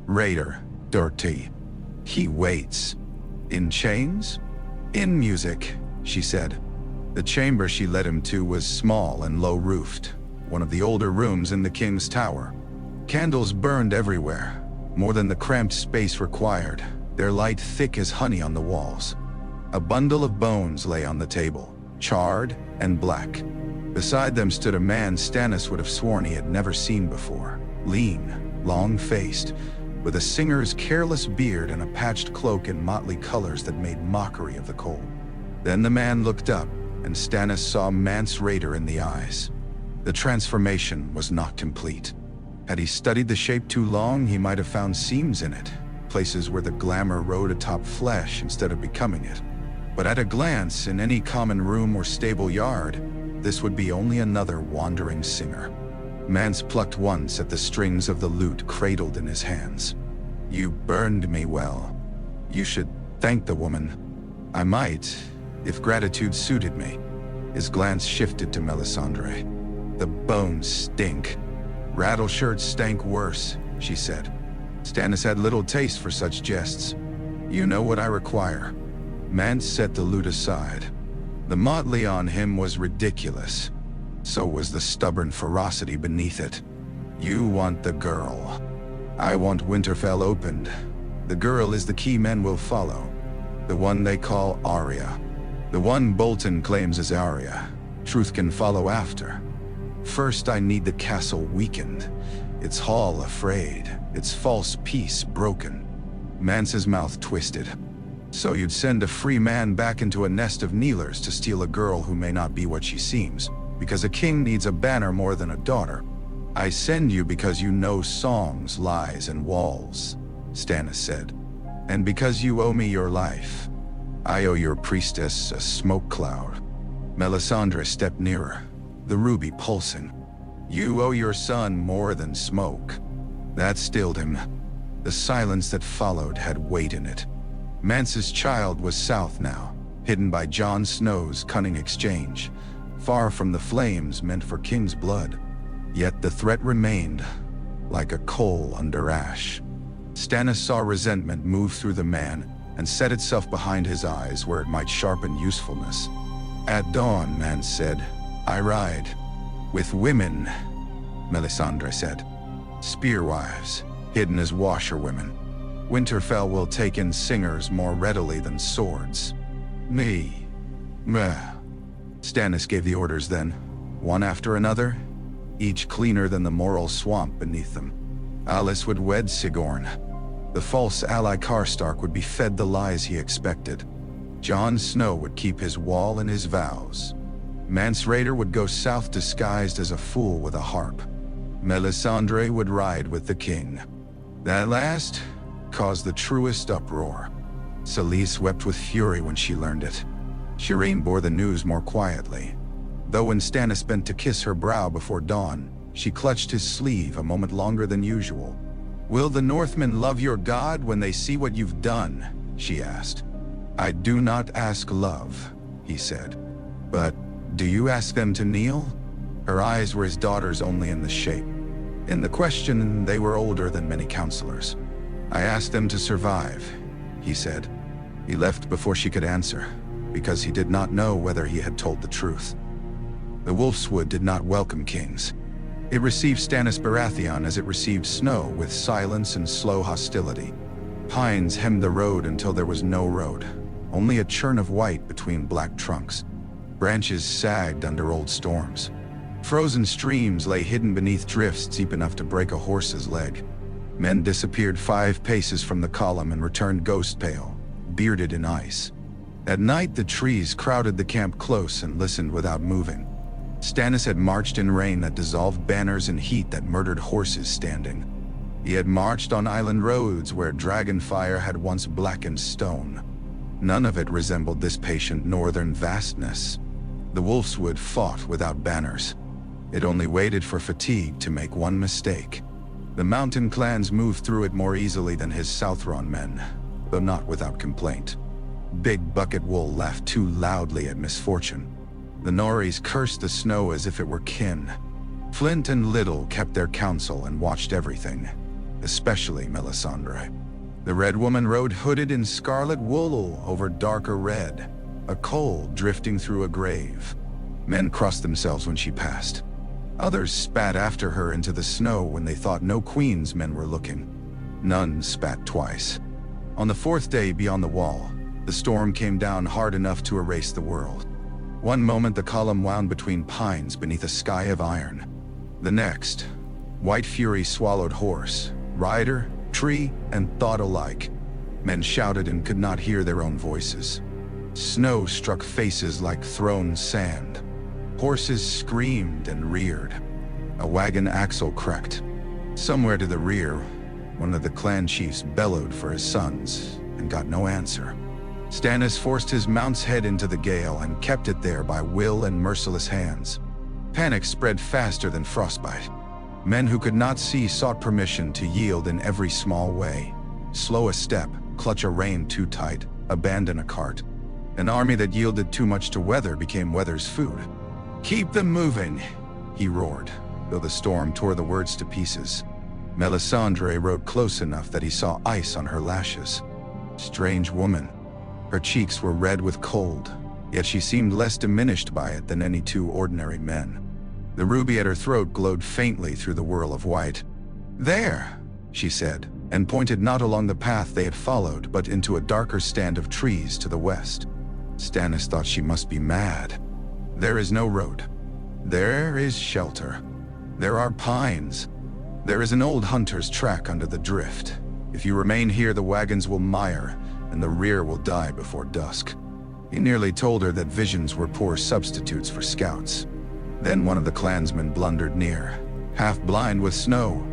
Raider, dirty. He waits. In chains? In music, she said. The chamber she led him to was small and low-roofed, one of the older rooms in the king's tower. Candles burned everywhere, more than the cramped space required, their light thick as honey on the walls. A bundle of bones lay on the table, charred and black. Beside them stood a man Stannis would have sworn he had never seen before, lean, long-faced, with a singer's careless beard and a patched cloak in motley colors that made mockery of the cold. Then the man looked up, and Stannis saw Mance Rayder in the eyes. The transformation was not complete. Had he studied the shape too long, he might have found seams in it, places where the glamour rode atop flesh instead of becoming it. But at a glance, in any common room or stable yard, this would be only another wandering singer. Mance plucked once at the strings of the lute cradled in his hands. You burned me well. You should thank the woman. I might, if gratitude suited me. His glance shifted to Melisandre. "The bones stink." "Rattleshirts stank worse," she said. Stannis had little taste for such jests. "You know what I require." Mance set the lute aside. The motley on him was ridiculous. So was the stubborn ferocity beneath it. "You want the girl. I want Winterfell opened. The girl is the key men will follow. The one they call Arya. The one Bolton claims is Arya. Truth can follow after. First I need the castle weakened, its hall afraid, its false peace broken." Mance's mouth twisted. "So you'd send a free man back into a nest of kneelers to steal a girl who may not be what she seems, because a king needs a banner more than a daughter?" "I send you because you know songs, lies, and walls," Stannis said. "And because you owe me your life. I owe your priestess a smoke cloud." Melisandre stepped nearer, the ruby pulsing. "You owe your son more than smoke." That stilled him. The silence that followed had weight in it. Mance's child was south now, hidden by Jon Snow's cunning exchange, far from the flames meant for king's blood. Yet the threat remained, like a coal under ash. Stannis saw resentment move through the man and set itself behind his eyes where it might sharpen usefulness. "At dawn," Mance said, "I ride. With women," Melisandre said. "Spearwives, hidden as washerwomen. Winterfell will take in singers more readily than swords. Me. Meh." Stannis gave the orders then, one after another, each cleaner than the moral swamp beneath them. Alice would wed Sigorn. The false ally Karstark would be fed the lies he expected. Jon Snow would keep his wall and his vows. Mance Rayder would go south disguised as a fool with a harp. Melisandre would ride with the king. That last caused the truest uproar. Selyse wept with fury when she learned it. Shireen bore the news more quietly, though when Stannis bent to kiss her brow before dawn, she clutched his sleeve a moment longer than usual. "Will the Northmen love your god when they see what you've done?" she asked. "I do not ask love," he said. "But do you ask them to kneel?" Her eyes were his daughter's only in the shape. In the question, they were older than many counselors. "I asked them to survive," he said. He left before she could answer, because he did not know whether he had told the truth. The Wolfswood did not welcome kings. It received Stannis Baratheon as it received snow, with silence and slow hostility. Pines hemmed the road until there was no road, only a churn of white between black trunks. Branches sagged under old storms. Frozen streams lay hidden beneath drifts deep enough to break a horse's leg. Men disappeared 5 paces from the column and returned ghost pale, bearded in ice. At night, the trees crowded the camp close and listened without moving. Stannis had marched in rain that dissolved banners and heat that murdered horses standing. He had marched on island roads where dragon fire had once blackened stone. None of it resembled this patient northern vastness. The Wolfswood fought without banners. It only waited for fatigue to make one mistake. The mountain clans moved through it more easily than his Southron men, though not without complaint. Big Bucket Wool laughed too loudly at misfortune. The Norries cursed the snow as if it were kin. Flint and Little kept their counsel and watched everything, especially Melisandre. The Red Woman rode hooded in scarlet wool over darker red, a coal drifting through a grave. Men crossed themselves when she passed. Others spat after her into the snow when they thought no queen's men were looking. None spat twice. On the 4th day beyond the wall, the storm came down hard enough to erase the world. One moment the column wound between pines beneath a sky of iron. The next, white fury swallowed horse, rider, tree, and thought alike. Men shouted and could not hear their own voices. Snow struck faces like thrown sand. Horses screamed and reared. A wagon axle cracked. Somewhere to the rear, one of the clan chiefs bellowed for his sons and got no answer. Stannis forced his mount's head into the gale and kept it there by will and merciless hands. Panic spread faster than frostbite. Men who could not see sought permission to yield in every small way. Slow a step, clutch a rein too tight, abandon a cart. An army that yielded too much to weather became weather's food. "Keep them moving," he roared, though the storm tore the words to pieces. Melisandre rode close enough that he saw ice on her lashes. Strange woman. Her cheeks were red with cold, yet she seemed less diminished by it than any two ordinary men. The ruby at her throat glowed faintly through the whirl of white. "There," she said, and pointed not along the path they had followed, but into a darker stand of trees to the west. Stannis thought she must be mad. "There is no road. There is shelter. There are pines. There is an old hunter's track under the drift. If you remain here, the wagons will mire, and the rear will die before dusk." He nearly told her that visions were poor substitutes for scouts. Then one of the clansmen blundered near, half blind with snow,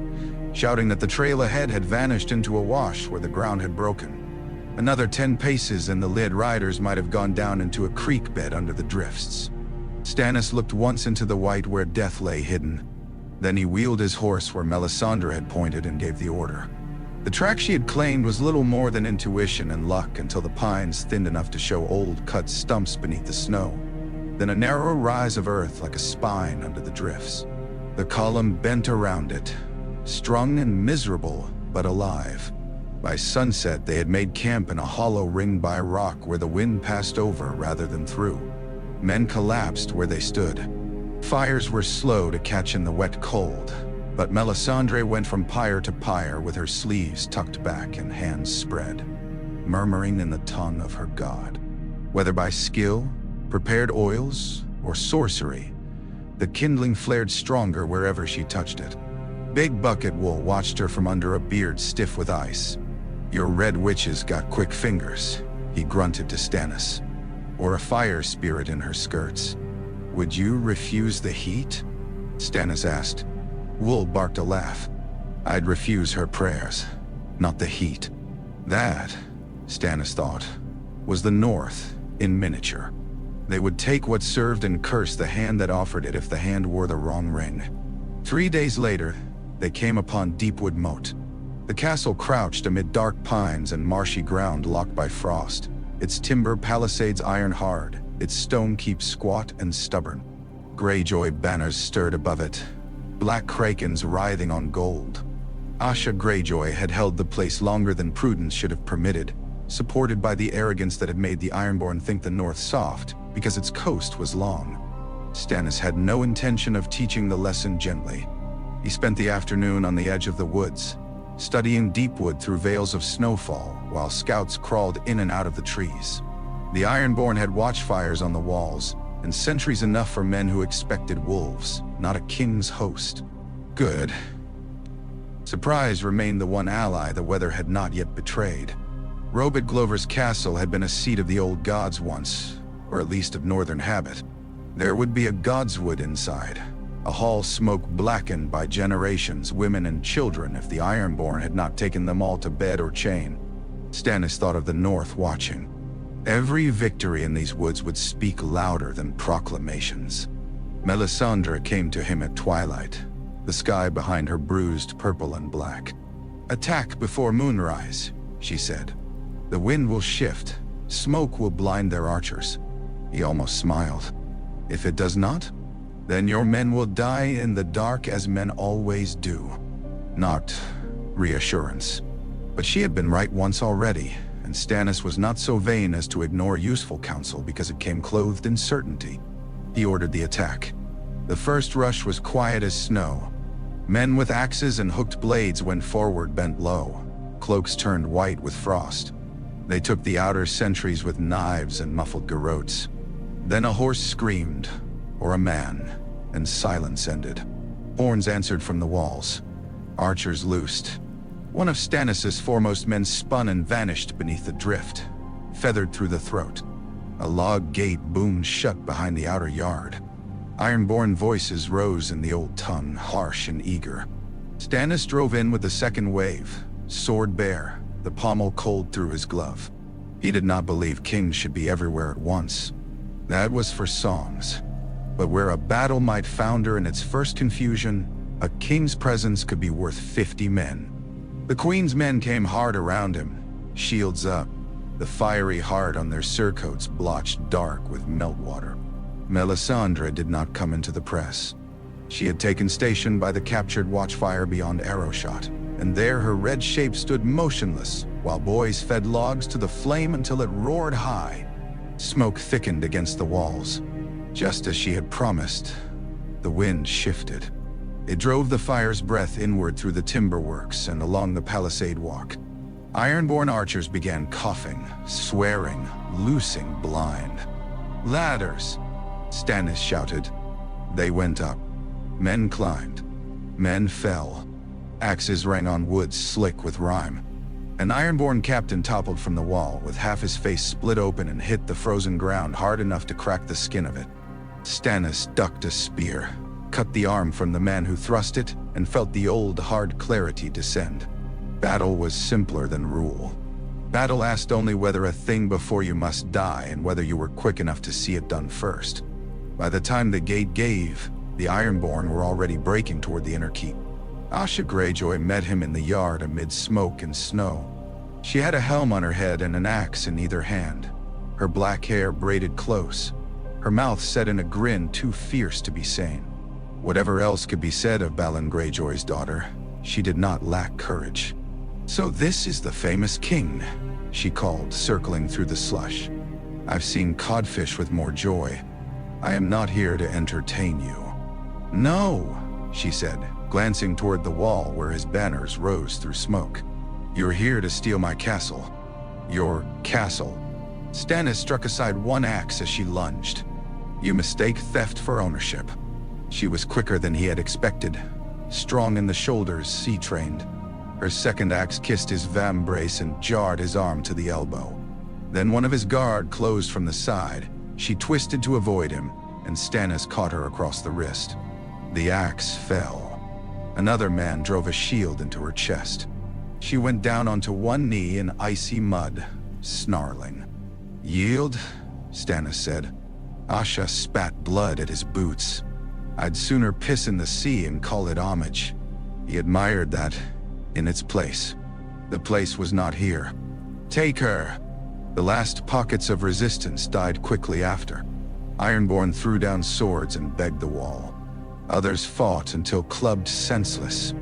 shouting that the trail ahead had vanished into a wash where the ground had broken. Another 10 paces and the lead riders might have gone down into a creek bed under the drifts. Stannis looked once into the white where death lay hidden. Then he wheeled his horse where Melisandre had pointed and gave the order. The track she had claimed was little more than intuition and luck until the pines thinned enough to show old cut stumps beneath the snow. Then a narrow rise of earth like a spine under the drifts. The column bent around it, strung and miserable, but alive. By sunset, they had made camp in a hollow ringed by rock where the wind passed over rather than through. Men collapsed where they stood. Fires were slow to catch in the wet cold, but Melisandre went from pyre to pyre with her sleeves tucked back and hands spread, murmuring in the tongue of her god. Whether by skill, prepared oils, or sorcery, the kindling flared stronger wherever she touched it. Big Bucket Wool watched her from under a beard stiff with ice. "Your red witches got quick fingers," he grunted to Stannis. "Or a fire spirit in her skirts. Would you refuse the heat?" Stannis asked. Wool barked a laugh. "I'd refuse her prayers, not the heat." That, Stannis thought, was the North in miniature. They would take what served and curse the hand that offered it if the hand wore the wrong ring. 3 days later, they came upon Deepwood Moat. The castle crouched amid dark pines and marshy ground locked by frost, its timber palisades iron hard, its stone keep squat and stubborn. Greyjoy banners stirred above it, black krakens writhing on gold. Asha Greyjoy had held the place longer than prudence should have permitted, supported by the arrogance that had made the Ironborn think the North soft because its coast was long. Stannis had no intention of teaching the lesson gently. He spent the afternoon on the edge of the woods, studying Deepwood through veils of snowfall while scouts crawled in and out of the trees. The Ironborn had watchfires on the walls, and sentries enough for men who expected wolves, not a king's host. Good. Surprise remained the one ally the weather had not yet betrayed. Robert Glover's castle had been a seat of the old gods once, or at least of northern habit. There would be a godswood inside, a hall smoke blackened by generations, women and children if the Ironborn had not taken them all to bed or chain. Stannis thought of the North watching. Every victory in these woods would speak louder than proclamations. Melisandre came to him at twilight, the sky behind her bruised purple and black. "Attack before moonrise," she said. "The wind will shift, smoke will blind their archers." He almost smiled. "If it does not, then your men will die in the dark as men always do." Not reassurance. But she had been right once already, and Stannis was not so vain as to ignore useful counsel because it came clothed in certainty. He ordered the attack. The first rush was quiet as snow. Men with axes and hooked blades went forward bent low, cloaks turned white with frost. They took the outer sentries with knives and muffled garrotes. Then a horse screamed, or a man, and silence ended. Horns answered from the walls. Archers loosed. One of Stannis's foremost men spun and vanished beneath the drift, feathered through the throat. A log gate boomed shut behind the outer yard. Ironborn voices rose in the old tongue, harsh and eager. Stannis drove in with the second wave, sword bare, the pommel cold through his glove. He did not believe kings should be everywhere at once. That was for songs. But where a battle might founder in its first confusion, a king's presence could be worth 50 men. The queen's men came hard around him, shields up. the fiery heart on their surcoats blotched dark with meltwater. Melisandre did not come into the press. She had taken station by the captured watchfire beyond arrowshot, and there her red shape stood motionless, while boys fed logs to the flame until it roared high. Smoke thickened against the walls. Just as she had promised, the wind shifted. It drove the fire's breath inward through the timberworks and along the palisade walk. Ironborn archers began coughing, swearing, loosing blind. "Ladders!" Stannis shouted. They went up. Men climbed. Men fell. Axes rang on wood slick with rime. An Ironborn captain toppled from the wall, with half his face split open and hit the frozen ground hard enough to crack the skin of it. Stannis ducked a spear, cut the arm from the man who thrust it, and felt the old hard clarity descend. Battle was simpler than rule. Battle asked only whether a thing before you must die and whether you were quick enough to see it done first. By the time the gate gave, the Ironborn were already breaking toward the inner keep. Asha Greyjoy met him in the yard amid smoke and snow. She had a helm on her head and an axe in either hand, her black hair braided close, her mouth set in a grin too fierce to be sane. Whatever else could be said of Balon Greyjoy's daughter, she did not lack courage. "So this is the famous king," she called, circling through the slush. "I've seen codfish with more joy. I am not here to entertain you." "No," she said, glancing toward the wall where his banners rose through smoke. "You're here to steal my castle." "Your castle?" Stannis struck aside one axe as she lunged. "You mistake theft for ownership." She was quicker than he had expected, strong in the shoulders, sea-trained. Her second axe kissed his vambrace and jarred his arm to the elbow. Then one of his guard closed from the side. She twisted to avoid him, and Stannis caught her across the wrist. The axe fell. Another man drove a shield into her chest. She went down onto one knee in icy mud, snarling. "Yield," Stannis said. Asha spat blood at his boots. "I'd sooner piss in the sea and call it homage." He admired that, in its place. The place was not here. "Take her." The last pockets of resistance died quickly after. Ironborn threw down swords and begged the wall. Others fought until clubbed senseless.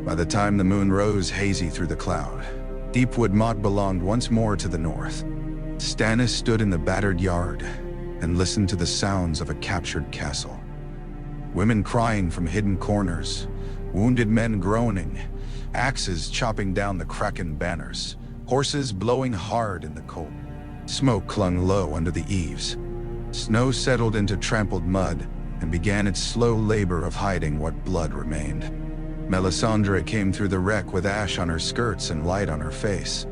By the time the moon rose hazy through the cloud, Deepwood Motte belonged once more to the north. Stannis stood in the battered yard and listened to the sounds of a captured castle. Women crying from hidden corners, wounded men groaning, axes chopping down the kraken banners, horses blowing hard in the cold. Smoke clung low under the eaves. Snow settled into trampled mud and began its slow labor of hiding what blood remained. Melisandre came through the wreck with ash on her skirts and light on her face.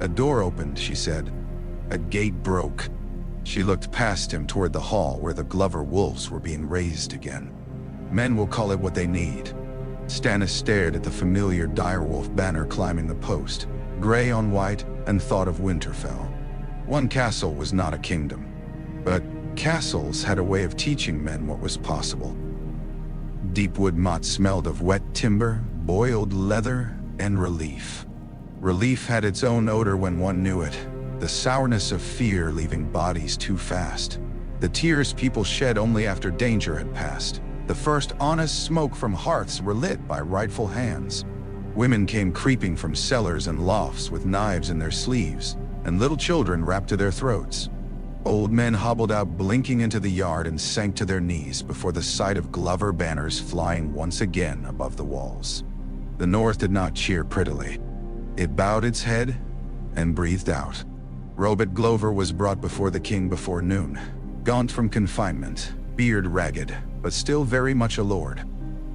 A door opened, she said. A gate broke. She looked past him toward the hall where the Glover wolves were being raised again. Men will call it what they need. Stannis stared at the familiar direwolf banner climbing the post, gray on white, and thought of Winterfell. One castle was not a kingdom, but castles had a way of teaching men what was possible. Deepwood Motte smelled of wet timber, boiled leather, and relief. Relief had its own odor when one knew it, the sourness of fear leaving bodies too fast. The tears people shed only after danger had passed. The first honest smoke from hearths were lit by rightful hands. Women came creeping from cellars and lofts with knives in their sleeves, and little children wrapped to their throats. Old men hobbled out blinking into the yard and sank to their knees before the sight of Glover banners flying once again above the walls. The North did not cheer prettily. It bowed its head and breathed out. Robert Glover was brought before the king before noon, gaunt from confinement, beard ragged, but still very much a lord.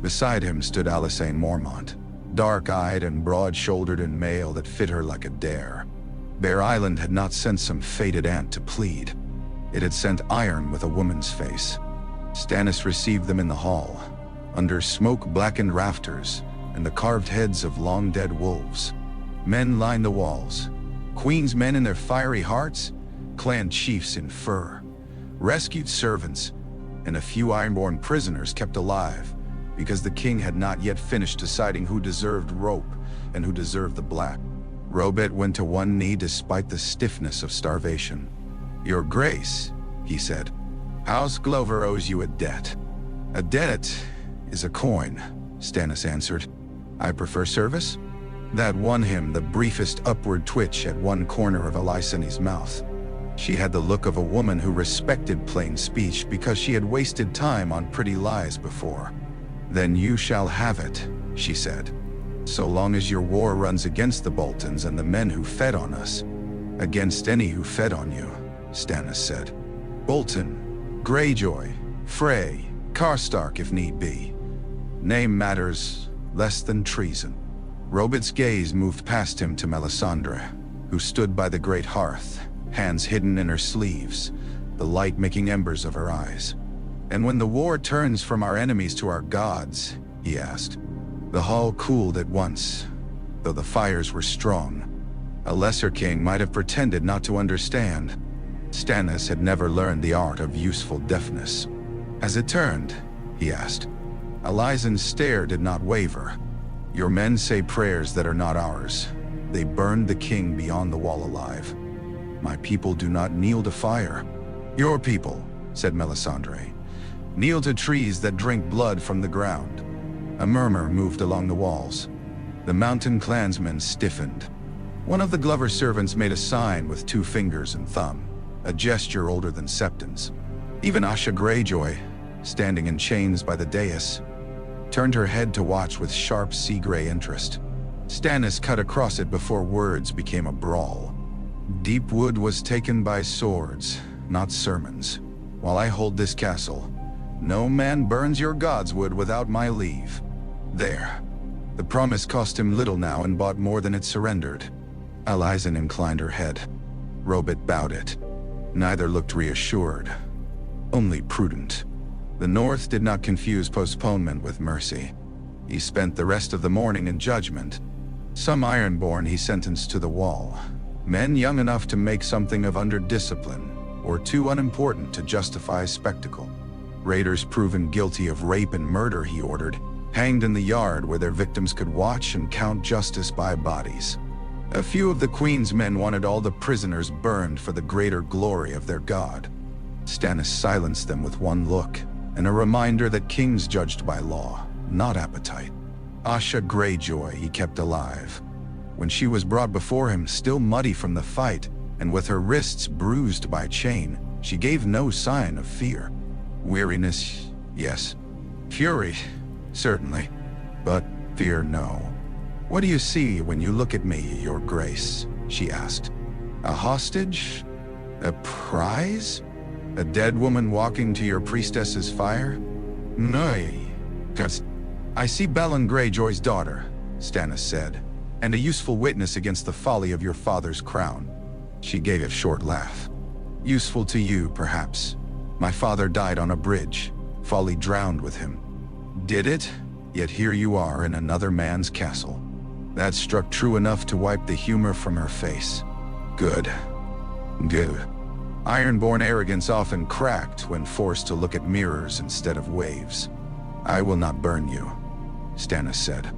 Beside him stood Alysanne Mormont, dark-eyed and broad-shouldered in mail that fit her like a dare. Bear Island had not sent some fated aunt to plead. It had sent iron with a woman's face. Stannis received them in the hall, under smoke-blackened rafters and the carved heads of long-dead wolves. Men lined the walls, Queen's men in their fiery hearts, clan chiefs in fur, rescued servants, and a few Ironborn prisoners kept alive because the king had not yet finished deciding who deserved rope and who deserved the black. Robert went to one knee despite the stiffness of starvation. "Your Grace," he said, "House Glover owes you a debt." "A debt is a coin," Stannis answered. "I prefer service." That won him the briefest upward twitch at one corner of Melisandre's mouth. She had the look of a woman who respected plain speech because she had wasted time on pretty lies before. "Then you shall have it," she said. "So long as your war runs against the Boltons and the men who fed on us." "Against any who fed on you," Stannis said. "Bolton, Greyjoy, Frey, Karstark if need be. Name matters less than treason." Robert's gaze moved past him to Melisandre, who stood by the great hearth, hands hidden in her sleeves, the light making embers of her eyes. "And when the war turns from our enemies to our gods," he asked. The hall cooled at once, though the fires were strong. A lesser king might have pretended not to understand. Stannis had never learned the art of useful deafness. "As it turned?" he asked. Elysian's stare did not waver. "Your men say prayers that are not ours. They burned the king beyond the wall alive. My people do not kneel to fire." "Your people," said Melisandre, "kneel to trees that drink blood from the ground." A murmur moved along the walls. The mountain clansmen stiffened. One of the Glover servants made a sign with 2 fingers and thumb, a gesture older than Septon's. Even Asha Greyjoy, standing in chains by the dais, turned her head to watch with sharp sea-gray interest. Stannis cut across it before words became a brawl. "Deepwood was taken by swords, not sermons. While I hold this castle, no man burns your god's wood without my leave." There. The promise cost him little now and bought more than it surrendered. Elysian inclined her head. Robert bowed it. Neither looked reassured, only prudent. The North did not confuse postponement with mercy. He spent the rest of the morning in judgment. Some Ironborn he sentenced to the wall, men young enough to make something of under discipline, or too unimportant to justify spectacle. Raiders proven guilty of rape and murder he ordered, hanged in the yard where their victims could watch and count justice by bodies. A few of the Queen's men wanted all the prisoners burned for the greater glory of their god. Stannis silenced them with one look, and a reminder that kings judged by law, not appetite. Asha Greyjoy he kept alive. When she was brought before him, still muddy from the fight, and with her wrists bruised by chain, she gave no sign of fear. Weariness, yes. Fury, certainly. But fear, no. "What do you see when you look at me, your grace?" she asked. "A hostage? A prize? A dead woman walking to your priestess's fire?" "Nay, 'cause I see Balon Greyjoy's daughter," Stannis said, "and a useful witness against the folly of your father's crown." She gave a short laugh. "Useful to you, perhaps. My father died on a bridge. Folly drowned with him." "Did it? Yet here you are in another man's castle." That struck true enough to wipe the humor from her face. Good. Good. Ironborn arrogance often cracked when forced to look at mirrors instead of waves. "I will not burn you," Stannis said.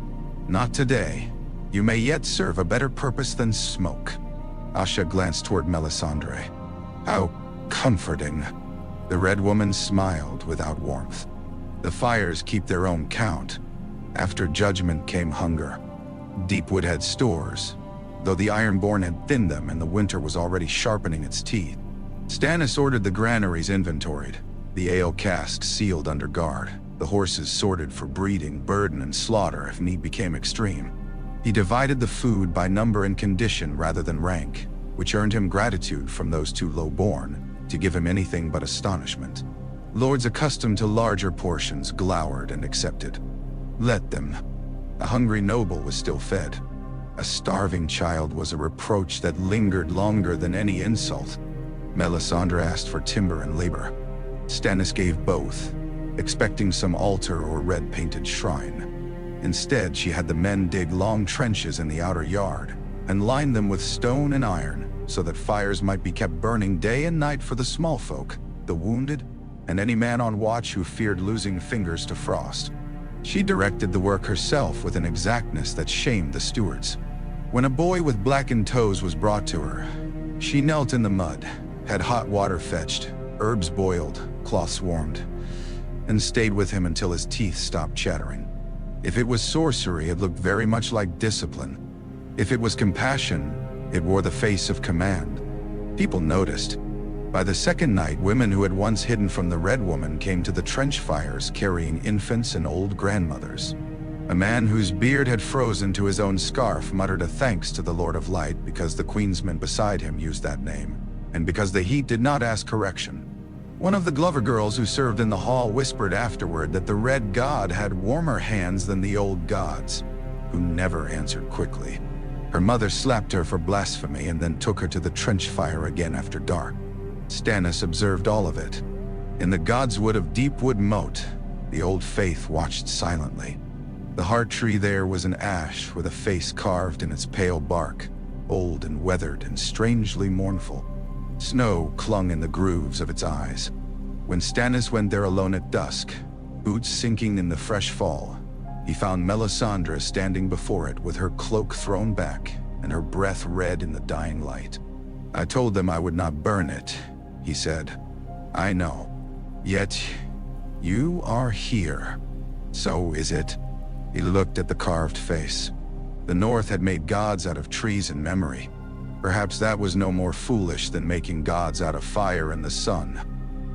"Not today. You may yet serve a better purpose than smoke." Asha glanced toward Melisandre. "How comforting." The Red Woman smiled without warmth. "The fires keep their own count. After judgment came hunger. Deepwood had stores, though the Ironborn had thinned them and the winter was already sharpening its teeth. Stannis ordered the granaries inventoried, the ale casks sealed under guard, the horses sorted for breeding, burden, and slaughter if need became extreme. He divided the food by number and condition rather than rank, which earned him gratitude from those too low-born to give him anything but astonishment. Lords accustomed to larger portions glowered and accepted. Let them. A hungry noble was still fed. A starving child was a reproach that lingered longer than any insult. Melisandre asked for timber and labor. Stannis gave both, expecting some altar or red-painted shrine. Instead, she had the men dig long trenches in the outer yard and line them with stone and iron so that fires might be kept burning day and night for the small folk, the wounded, and any man on watch who feared losing fingers to frost. She directed the work herself with an exactness that shamed the stewards. When a boy with blackened toes was brought to her, she knelt in the mud, had hot water fetched, herbs boiled, cloths warmed, and stayed with him until his teeth stopped chattering. If it was sorcery, it looked very much like discipline. If it was compassion, it wore the face of command. People noticed. By the second night, women who had once hidden from the Red Woman came to the trench fires carrying infants and old grandmothers. A man whose beard had frozen to his own scarf muttered a thanks to the Lord of Light because the Queensmen beside him used that name, and because the heat did not ask correction. One of the Glover girls who served in the hall whispered afterward that the Red God had warmer hands than the old gods, who never answered quickly. Her mother slapped her for blasphemy and then took her to the trench fire again after dark. Stannis observed all of it. In the godswood of Deepwood Moat, the old faith watched silently. The heart tree there was an ash with a face carved in its pale bark, old and weathered and strangely mournful. Snow clung in the grooves of its eyes. When Stannis went there alone at dusk, boots sinking in the fresh fall, he found Melisandre standing before it with her cloak thrown back and her breath red in the dying light. "I told them I would not burn it," he said. "I know. Yet, you are here. So is it?" He looked at the carved face. The North had made gods out of trees and memory. Perhaps that was no more foolish than making gods out of fire and the sun.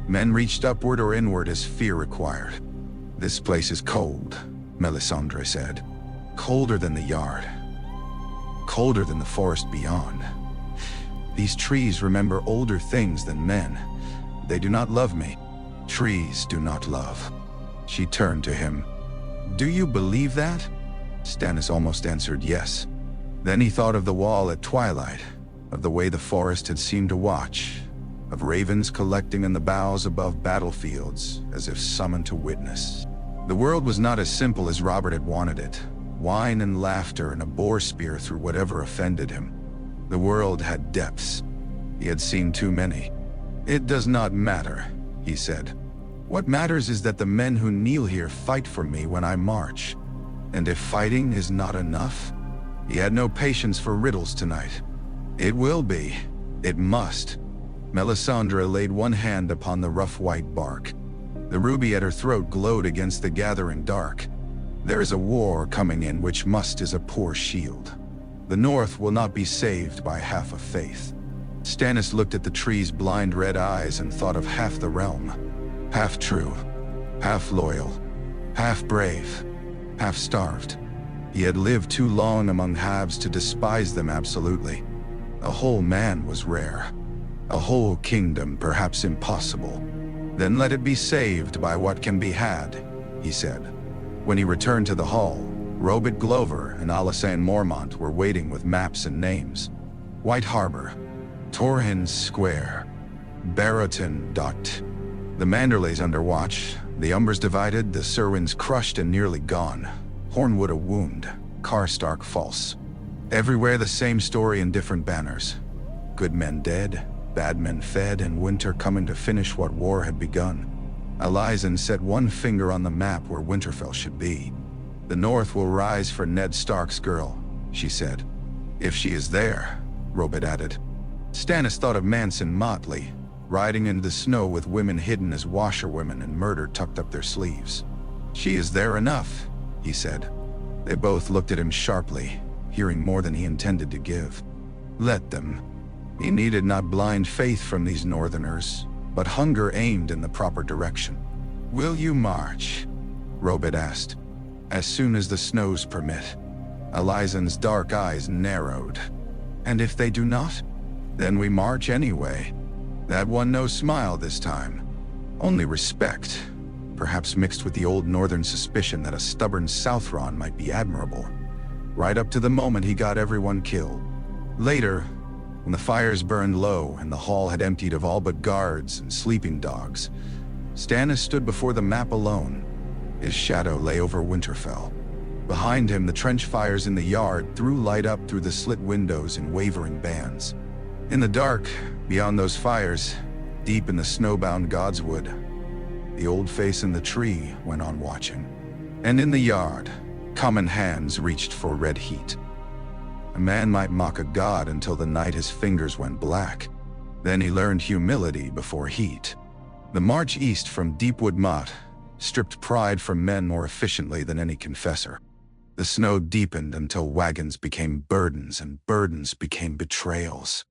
Men reached upward or inward as fear required. "This place is cold," Melisandre said. "Colder than the yard. Colder than the forest beyond. These trees remember older things than men. They do not love me. Trees do not love." She turned to him. "Do you believe that?" Stannis almost answered yes. Then he thought of the wall at twilight, of the way the forest had seemed to watch, of ravens collecting in the boughs above battlefields, as if summoned to witness. The world was not as simple as Robert had wanted it. Wine and laughter and a boar spear through whatever offended him. The world had depths. He had seen too many. "It does not matter," he said. "What matters is that the men who kneel here fight for me when I march. And if fighting is not enough..." He had no patience for riddles tonight. "It will be. It must." Melisandre laid one hand upon the rough white bark. The ruby at her throat glowed against the gathering dark. "There is a war coming in which must is a poor shield. The North will not be saved by half of faith." Stannis looked at the tree's blind red eyes and thought of half the realm. Half true, half loyal, half brave, half starved. He had lived too long among halves to despise them absolutely. A whole man was rare. A whole kingdom perhaps impossible. "Then let it be saved by what can be had," he said. When he returned to the hall, Robert Glover and Alysanne Mormont were waiting with maps and names. White Harbor, Torrhen's Square, Baratheon Docked. The Manderleys under watch, the Umbers divided, the Cerwyns crushed and nearly gone, Hornwood a wound, Karstark false. Everywhere the same story in different banners. Good men dead, bad men fed, and winter coming to finish what war had begun. Alysanne set one finger on the map where Winterfell should be. "The North will rise for Ned Stark's girl," she said. "If she is there," Robert added. Stannis thought of Manson Motley, riding into the snow with women hidden as washerwomen and murder tucked up their sleeves. "She is there enough," he said. They both looked at him sharply, hearing more than he intended to give. Let them. He needed not blind faith from these Northerners, but hunger aimed in the proper direction. "Will you march?" Robert asked. "As soon as the snows permit." Alysanne's dark eyes narrowed. "And if they do not? Then we march anyway." That won no smile this time. Only respect, perhaps mixed with the old northern suspicion that a stubborn Southron might be admirable. Right up to the moment he got everyone killed. Later, when the fires burned low and the hall had emptied of all but guards and sleeping dogs, Stannis stood before the map alone. His shadow lay over Winterfell. Behind him, the trench fires in the yard threw light up through the slit windows in wavering bands. In the dark, beyond those fires, deep in the snowbound godswood, the old face in the tree went on watching. And in the yard, common hands reached for red heat. A man might mock a god until the night his fingers went black. Then he learned humility before heat. The march east from Deepwood Motte stripped pride from men more efficiently than any confessor. The snow deepened until wagons became burdens and burdens became betrayals.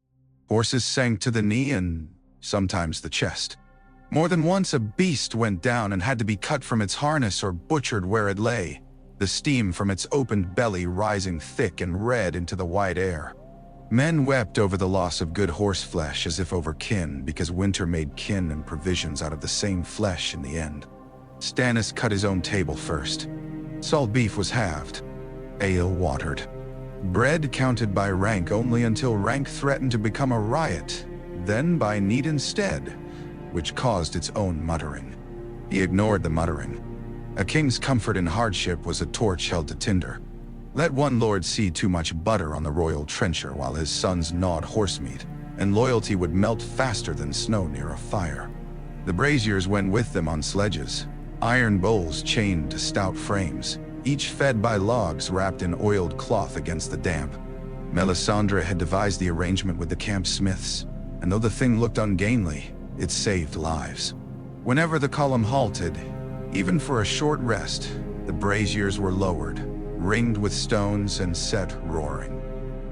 Horses sank to the knee and sometimes the chest. More than once a beast went down and had to be cut from its harness or butchered where it lay, the steam from its opened belly rising thick and red into the wide air. Men wept over the loss of good horse flesh as if over kin, because winter made kin and provisions out of the same flesh in the end. Stannis cut his own table first. Salt beef was halved, ale watered. Bread counted by rank only until rank threatened to become a riot, then by need instead, which caused its own muttering. He ignored the muttering. A king's comfort in hardship was a torch held to tinder. Let one lord see too much butter on the royal trencher while his sons gnawed horsemeat, and loyalty would melt faster than snow near a fire. The braziers went with them on sledges, iron bowls chained to stout frames, each fed by logs wrapped in oiled cloth against the damp. Melisandre had devised the arrangement with the camp smiths, and though the thing looked ungainly, it saved lives. Whenever the column halted, even for a short rest, the braziers were lowered, ringed with stones and set roaring.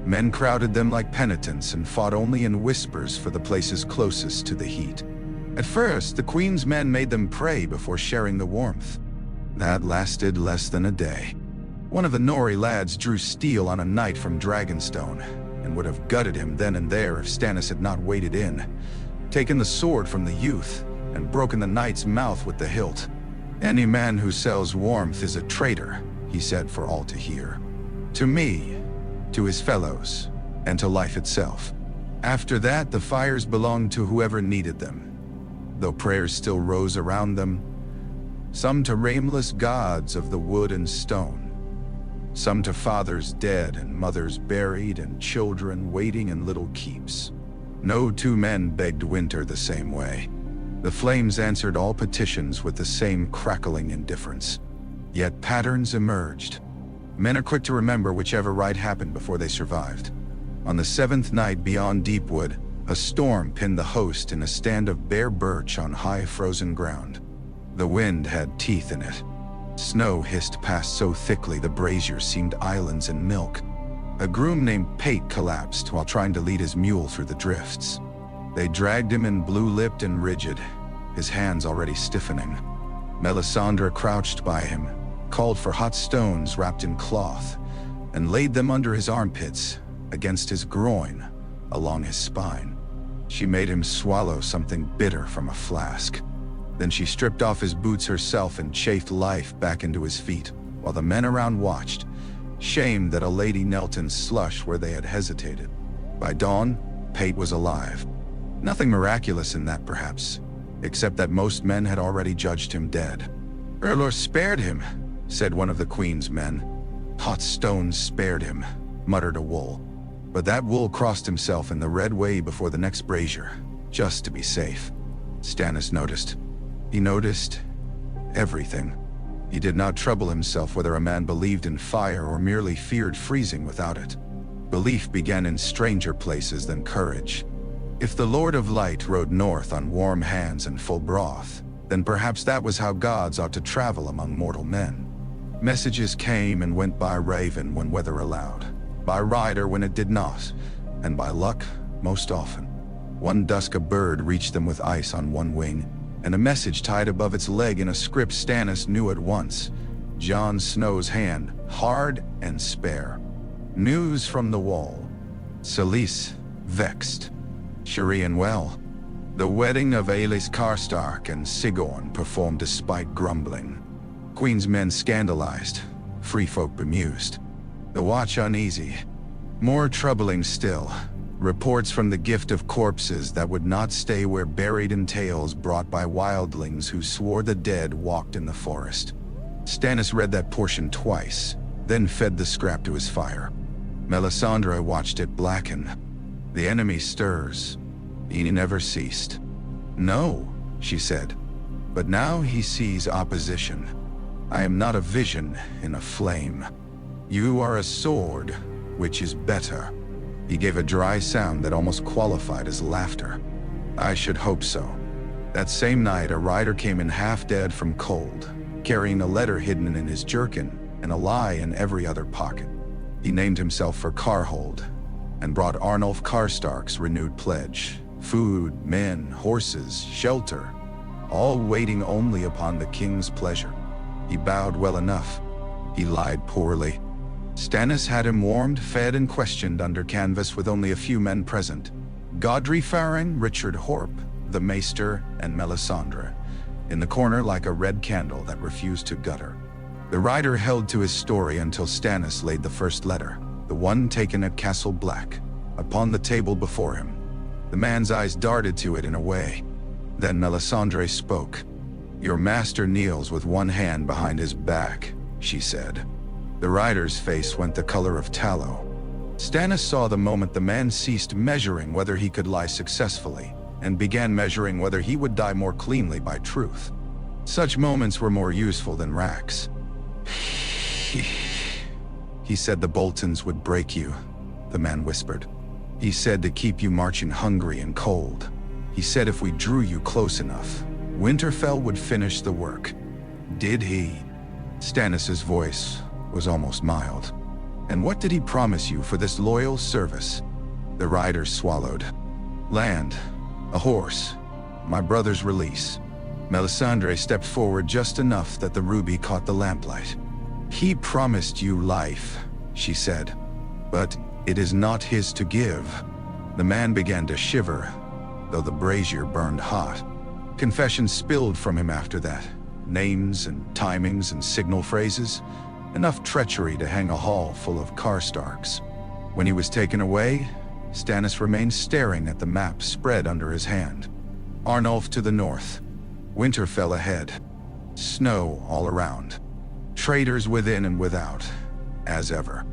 Men crowded them like penitents and fought only in whispers for the places closest to the heat. At first, the queen's men made them pray before sharing the warmth. That lasted less than a day. One of the Nori lads drew steel on a knight from Dragonstone, and would have gutted him then and there if Stannis had not waded in, taken the sword from the youth, and broken the knight's mouth with the hilt. "Any man who sells warmth is a traitor," he said for all to hear. To me, to his fellows, and to life itself. After that, the fires belonged to whoever needed them, though prayers still rose around them, some to rainless gods of the wood and stone, some to fathers dead and mothers buried and children waiting in little keeps. No two men begged winter the same way. The flames answered all petitions with the same crackling indifference. Yet patterns emerged. Men are quick to remember whichever rite happened before they survived. On the 7th night beyond Deepwood, a storm pinned the host in a stand of bare birch on high frozen ground. The wind had teeth in it. Snow hissed past so thickly the braziers seemed islands in milk. A groom named Pate collapsed while trying to lead his mule through the drifts. They dragged him in blue-lipped and rigid, his hands already stiffening. Melisandre crouched by him, called for hot stones wrapped in cloth, and laid them under his armpits, against his groin, along his spine. She made him swallow something bitter from a flask. Then she stripped off his boots herself and chafed life back into his feet, while the men around watched, shamed that a lady knelt in slush where they had hesitated. By dawn, Pate was alive. Nothing miraculous in that, perhaps, except that most men had already judged him dead. "Erlor spared him," said one of the queen's men. "Hot stones spared him," muttered a wool. But that wool crossed himself in the red way before the next brazier, just to be safe. Stannis noticed. He noticed everything. He did not trouble himself whether a man believed in fire or merely feared freezing without it. Belief began in stranger places than courage. If the Lord of Light rode north on warm hands and full broth, then perhaps that was how gods ought to travel among mortal men. Messages came and went by raven when weather allowed, by rider when it did not, and by luck most often. One dusk a bird reached them with ice on one wing, and a message tied above its leg in a script Stannis knew at once. Jon Snow's hand, hard and spare. News from the wall. Selyse, vexed. Shireen well. The wedding of Aelys Karstark and Sigorn performed despite grumbling. Queen's men scandalized, free folk bemused. The watch uneasy. More troubling still, reports from the gift of corpses that would not stay were buried in tales brought by wildlings who swore the dead walked in the forest. Stannis read that portion twice, then fed the scrap to his fire. Melisandre watched it blacken. The enemy stirs. He never ceased. "No," she said, "but now he sees opposition. I am not a vision in a flame. You are a sword, Which is better? He gave a dry sound that almost qualified as laughter. I should hope so. That same night, a rider came in half dead from cold, carrying a letter hidden in his jerkin and a lie in every other pocket. He named himself for Carhold and brought Arnulf Karstark's renewed pledge: food, men, horses, shelter, all waiting only upon the king's pleasure. He bowed well enough. He lied poorly. Stannis had him warmed, fed, and questioned under canvas with only a few men present: Godry Farring, Richard Horp, the Maester, and Melisandre, in the corner like a red candle that refused to gutter. The rider held to his story until Stannis laid the first letter, the one taken at Castle Black, upon the table before him. The man's eyes darted to it in a way. Then Melisandre spoke. "Your master kneels with one hand behind his back," she said. The rider's face went the color of tallow. Stannis saw the moment the man ceased measuring whether he could lie successfully, and began measuring whether he would die more cleanly by truth. Such moments were more useful than racks. He said the Boltons would break you, the man whispered. He said to keep you marching hungry and cold. He said if we drew you close enough, Winterfell would finish the work. Did he? Stannis's voice was almost mild. And what did he promise you for this loyal service? The rider swallowed. Land, a horse, my brother's release. Melisandre stepped forward just enough that the ruby caught the lamplight. He promised you life, she said, but it is not his to give. The man began to shiver, though the brazier burned hot. Confessions spilled from him after that. Names and timings and signal phrases. Enough treachery to hang a hall full of Karstarks. When he was taken away, Stannis remained staring at the map spread under his hand. Arnulf to the north. Winterfell ahead. Snow all around. Traitors within and without, as ever.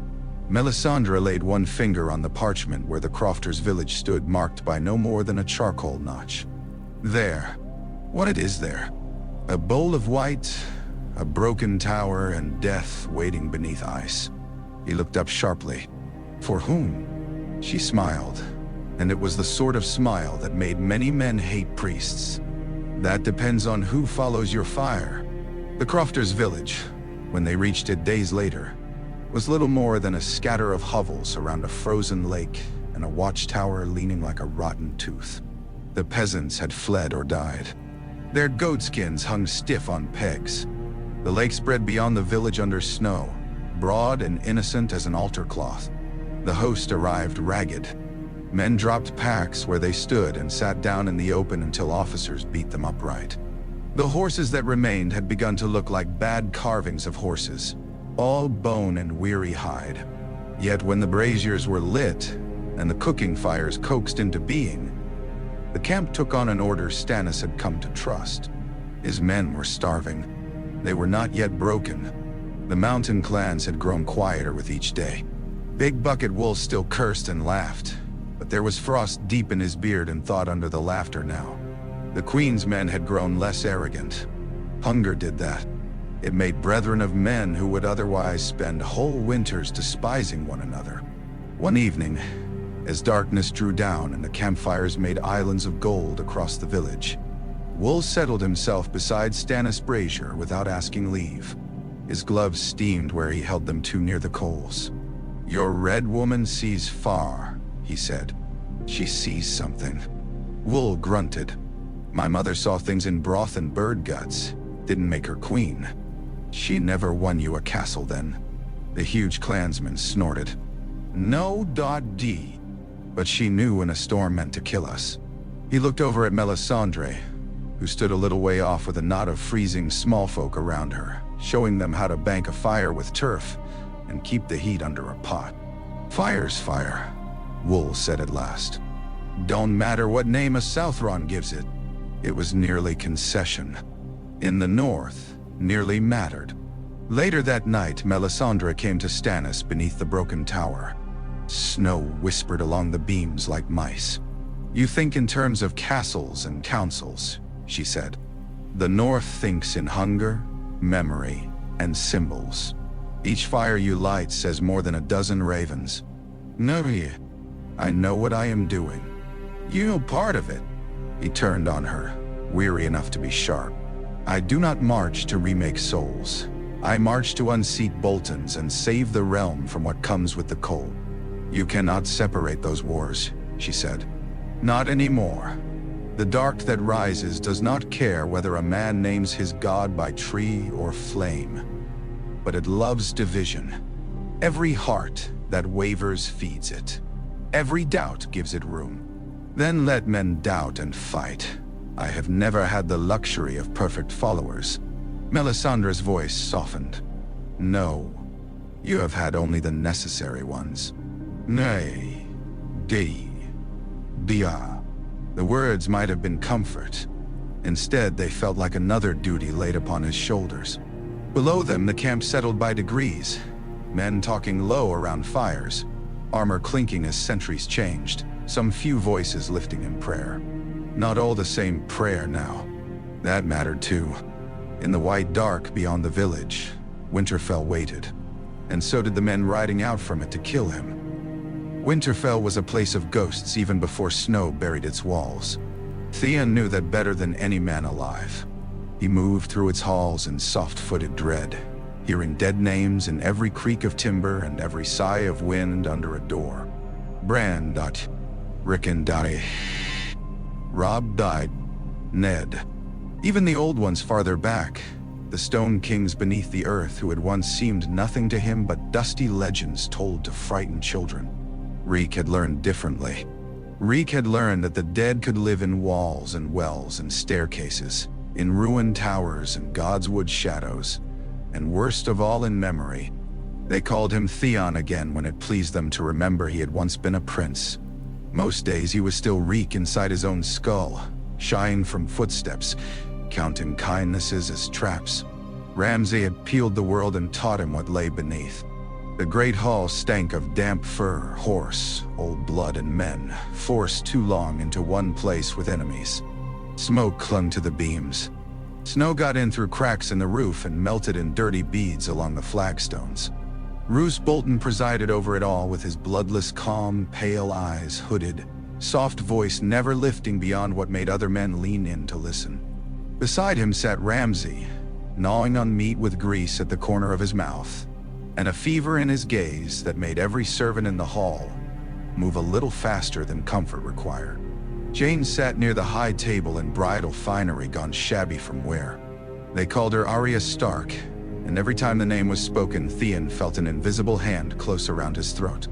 Melisandre laid one finger on the parchment where the crofters' village stood, marked by no more than a charcoal notch. There. What it is there? A bowl of white, a broken tower, and death waiting beneath ice. He looked up sharply. For whom? She smiled, and it was the sort of smile that made many men hate priests. That depends on who follows your fire. The crofters' village, when they reached it days later, was little more than a scatter of hovels around a frozen lake and a watchtower leaning like a rotten tooth. The peasants had fled or died. Their goatskins hung stiff on pegs. The lake spread beyond the village under snow, broad and innocent as an altar cloth. The host arrived ragged. Men dropped packs where they stood and sat down in the open until officers beat them upright. The horses that remained had begun to look like bad carvings of horses, all bone and weary hide. Yet when the braziers were lit and the cooking fires coaxed into being, the camp took on an order Stannis had come to trust. His men were starving. They were not yet broken. The mountain clans had grown quieter with each day. Big Bucket Wolf still cursed and laughed, but there was frost deep in his beard and thought under the laughter now. The Queen's men had grown less arrogant. Hunger did that. It made brethren of men who would otherwise spend whole winters despising one another. One evening, as darkness drew down and the campfires made islands of gold across the village, Wool settled himself beside Stannis' brazier without asking leave. His gloves steamed where he held them too near the coals. "Your red woman sees far," he said. "She sees something." Wool grunted. "My mother saw things in broth and bird guts. Didn't make her queen." "She never won you a castle then?" The huge clansman snorted. "No, D. But she knew when a storm meant to kill us." He looked over at Melisandre, who stood a little way off with a knot of freezing small folk around her, showing them how to bank a fire with turf and keep the heat under a pot. "Fire's fire," Wool said at last. "Don't matter what name a Southron gives it." It was nearly concession. In the north, nearly mattered. Later that night, Melisandre came to Stannis beneath the broken tower. Snow whispered along the beams like mice. "You think in terms of castles and councils," she said. "The north thinks in hunger, memory, and symbols. Each fire you light says more than a dozen ravens. No, I know what I am doing. You know part of it. He turned on her, weary enough to be sharp. I do not march to remake souls. I march to unseat Boltons and save the realm from what comes with the cold. You cannot separate those wars, she said. Not anymore. The dark that rises does not care whether a man names his god by tree or flame, but it loves division. Every heart that wavers feeds it. Every doubt gives it room. Then let men doubt and fight. I have never had the luxury of perfect followers. Melisandre's voice softened. No, you have had only the necessary ones. Nay, dia. The words might have been comfort. Instead, they felt like another duty laid upon his shoulders. Below them, the camp settled by degrees. Men talking low around fires, armor clinking as sentries changed, some few voices lifting in prayer. Not all the same prayer now. That mattered too. In the white dark beyond the village, Winterfell waited, and so did the men riding out from it to kill him. Winterfell was a place of ghosts even before snow buried its walls. Theon knew that better than any man alive. He moved through its halls in soft-footed dread, hearing dead names in every creak of timber and every sigh of wind under a door. Bran died. Rickon died. Robb died. Ned. Even the old ones farther back, the stone kings beneath the earth who had once seemed nothing to him but dusty legends told to frighten children. Reek had learned differently. Reek had learned that the dead could live in walls and wells and staircases, in ruined towers and Godswood shadows, and worst of all in memory. They called him Theon again when it pleased them to remember he had once been a prince. Most days he was still Reek inside his own skull, shying from footsteps, counting kindnesses as traps. Ramsay had peeled the world and taught him what lay beneath. The great hall stank of damp fur, horse, old blood, and men, forced too long into one place with enemies. Smoke clung to the beams. Snow got in through cracks in the roof and melted in dirty beads along the flagstones. Roose Bolton presided over it all with his bloodless calm, pale eyes hooded, soft voice never lifting beyond what made other men lean in to listen. Beside him sat Ramsay, gnawing on meat with grease at the corner of his mouth, and a fever in his gaze that made every servant in the hall move a little faster than comfort required. Jane sat near the high table in bridal finery gone shabby from wear. They called her Arya Stark, and every time the name was spoken, Theon felt an invisible hand close around his throat.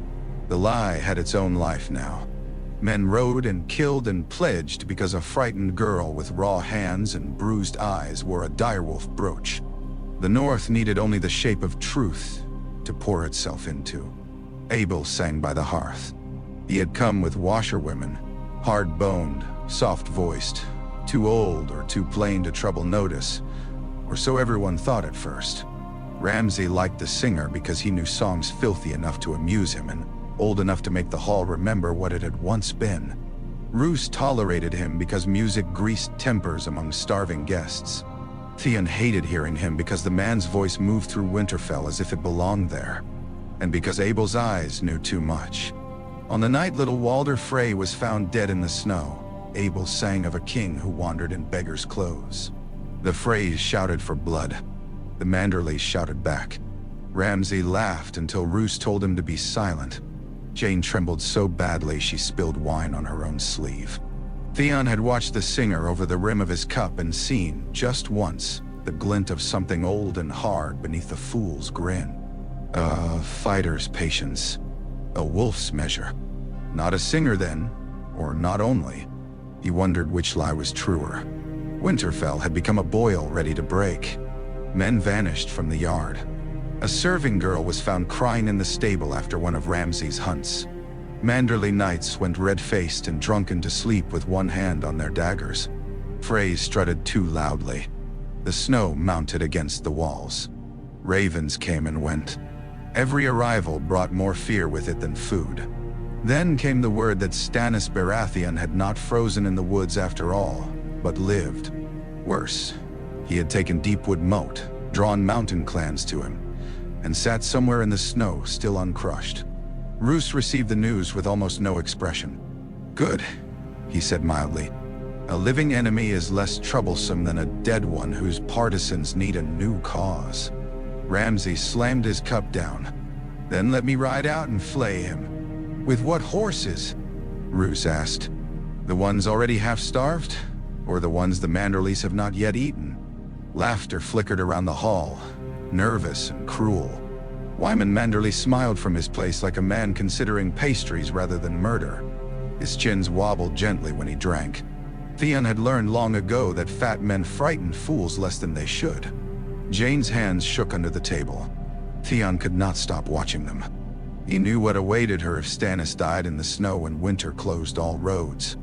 The lie had its own life now. Men rode and killed and pledged because a frightened girl with raw hands and bruised eyes wore a direwolf brooch. The North needed only the shape of truth to pour itself into. Abel sang by the hearth. He had come with washerwomen, hard-boned, soft-voiced, too old or too plain to trouble notice, or so everyone thought at first. Ramsay liked the singer because he knew songs filthy enough to amuse him and old enough to make the hall remember what it had once been. Roose tolerated him because music greased tempers among starving guests. Theon hated hearing him because the man's voice moved through Winterfell as if it belonged there, and because Abel's eyes knew too much. On the night little Walder Frey was found dead in the snow, Abel sang of a king who wandered in beggar's clothes. The Freys shouted for blood. The Manderleys shouted back. Ramsay laughed until Roose told him to be silent. Jane trembled so badly she spilled wine on her own sleeve. Theon had watched the singer over the rim of his cup and seen, just once, the glint of something old and hard beneath the fool's grin. A fighter's patience. A wolf's measure. Not a singer then, or not only. He wondered which lie was truer. Winterfell had become a boil ready to break. Men vanished from the yard. A serving girl was found crying in the stable after one of Ramsay's hunts. Manderley knights went red-faced and drunken to sleep with one hand on their daggers. Freys strutted too loudly. The snow mounted against the walls. Ravens came and went. Every arrival brought more fear with it than food. Then came the word that Stannis Baratheon had not frozen in the woods after all, but lived. Worse, he had taken Deepwood Moat, drawn mountain clans to him, and sat somewhere in the snow still uncrushed. Roose received the news with almost no expression. "Good," he said mildly. "A living enemy is less troublesome than a dead one whose partisans need a new cause." Ramsay slammed his cup down. "Then let me ride out and flay him." "With what horses?" Roose asked. "The ones already half-starved, or the ones the Manderleys have not yet eaten?" Laughter flickered around the hall, nervous and cruel. Wyman Manderley smiled from his place like a man considering pastries rather than murder. His chins wobbled gently when he drank. Theon had learned long ago that fat men frighten fools less than they should. Jane's hands shook under the table. Theon could not stop watching them. He knew what awaited her if Stannis died in the snow and winter closed all roads.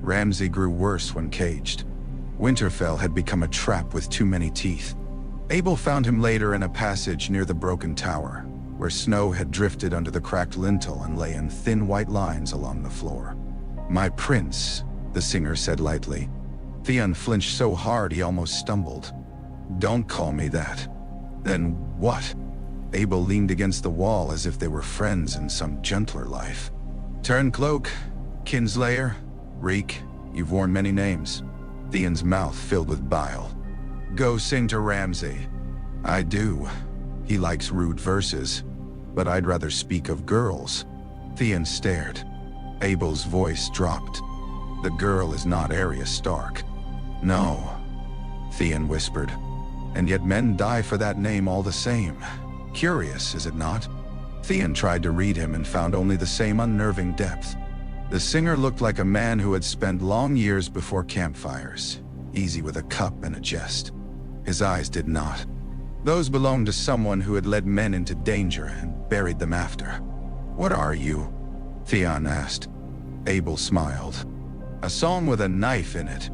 Ramsay grew worse when caged. Winterfell had become a trap with too many teeth. Abel found him later in a passage near the broken tower, where snow had drifted under the cracked lintel and lay in thin white lines along the floor. "My prince," the singer said lightly. Theon flinched so hard he almost stumbled. "Don't call me that." "Then what?" Abel leaned against the wall as if they were friends in some gentler life. "Turncloak, Kinslayer, Reek, you've worn many names." Theon's mouth filled with bile. "Go sing to Ramsay." "I do. He likes rude verses. But I'd rather speak of girls." Theon stared. Abel's voice dropped. "The girl is not Arya Stark." "No," Theon whispered. "And yet men die for that name all the same. Curious, is it not?" Theon tried to read him and found only the same unnerving depth. The singer looked like a man who had spent long years before campfires, easy with a cup and a jest. His eyes did not. Those belonged to someone who had led men into danger and buried them after. "What are you?" Theon asked. Abel smiled. "A song with a knife in it."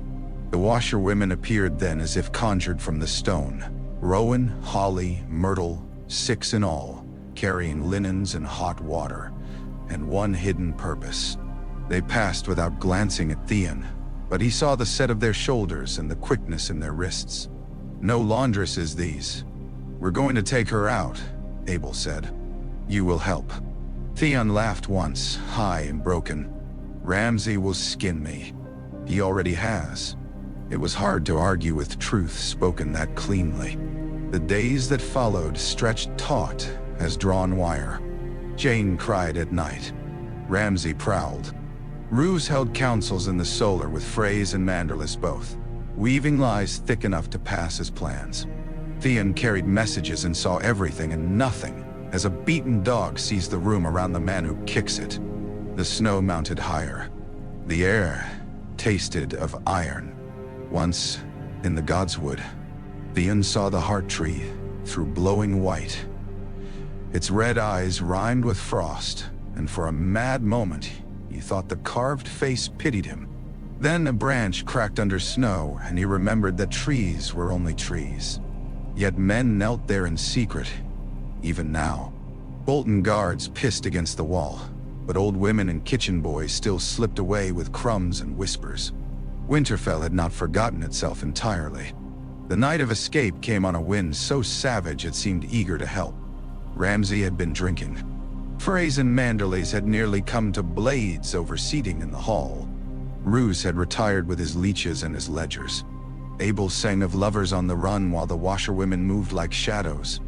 The washerwomen appeared then as if conjured from the stone. Rowan, Holly, Myrtle, 6 in all, carrying linens and hot water, and one hidden purpose. They passed without glancing at Theon, but he saw the set of their shoulders and the quickness in their wrists. "No laundresses, these. We're going to take her out," Abel said. "You will help." Theon laughed once, high and broken. "Ramsay will skin me. He already has." It was hard to argue with truth spoken that cleanly. The days that followed stretched taut as drawn wire. Jane cried at night. Ramsay prowled. Roose held councils in the solar with Freys and Manderlys both, weaving lies thick enough to pass as plans. Theon carried messages and saw everything and nothing, as a beaten dog sees the room around the man who kicks it. The snow mounted higher. The air tasted of iron. Once, in the Godswood, Theon saw the heart tree through blowing white. Its red eyes rhymed with frost, and for a mad moment, he thought the carved face pitied him. Then a branch cracked under snow, and he remembered that trees were only trees. Yet men knelt there in secret, even now. Bolton guards pissed against the wall, but old women and kitchen boys still slipped away with crumbs and whispers. Winterfell had not forgotten itself entirely. The night of escape came on a wind so savage it seemed eager to help. Ramsay had been drinking. Freys and Manderleys had nearly come to blades over seating in the hall. Roose had retired with his leeches and his ledgers. Abel sang of lovers on the run while the washerwomen moved like shadows.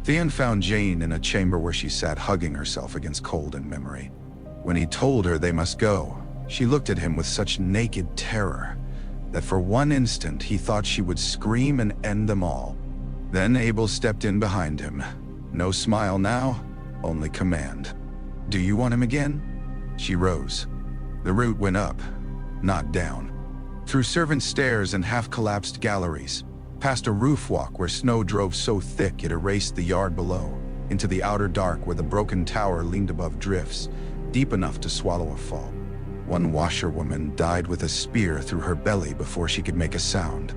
Theon found Jane in a chamber where she sat hugging herself against cold and memory. When he told her they must go, she looked at him with such naked terror that for one instant he thought she would scream and end them all. Then Abel stepped in behind him. No smile now, only command. "Do you want him again?" She rose. The route went up, not down. Through servant stairs and half-collapsed galleries, past a roof walk where snow drove so thick it erased the yard below, into the outer dark where the broken tower leaned above drifts, deep enough to swallow a fall. One washerwoman died with a spear through her belly before she could make a sound.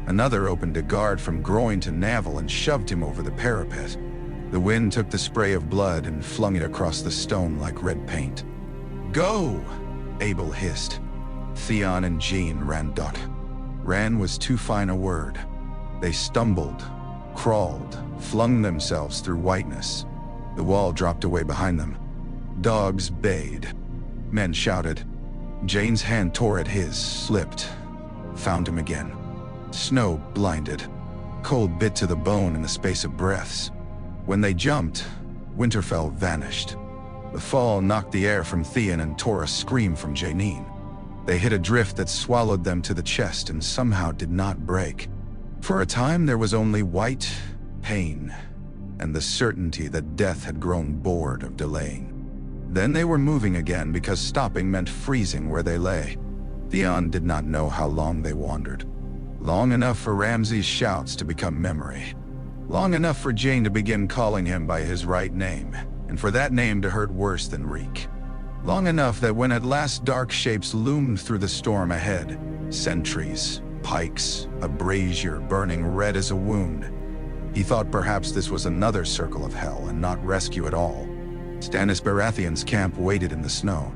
Another opened a guard from groin to navel and shoved him over the parapet. The wind took the spray of blood and flung it across the stone like red paint. "Go!" Abel hissed. Theon and Jean ran dot. Ran was too fine a word. They stumbled, crawled, flung themselves through whiteness. The wall dropped away behind them. Dogs bayed. Men shouted. Jane's hand tore at his, slipped. Found him again. Snow blinded. Cold bit to the bone in the space of breaths. When they jumped, Winterfell vanished. The fall knocked the air from Theon and tore a scream from Janine. They hit a drift that swallowed them to the chest and somehow did not break. For a time there was only white pain and the certainty that death had grown bored of delaying. Then they were moving again because stopping meant freezing where they lay. Theon did not know how long they wandered. Long enough for Ramsay's shouts to become memory. Long enough for Jane to begin calling him by his right name, and for that name to hurt worse than reek. Long enough that when at last dark shapes loomed through the storm ahead, sentries, pikes, a brazier burning red as a wound, he thought perhaps this was another circle of hell and not rescue at all. Stannis Baratheon's camp waited in the snow,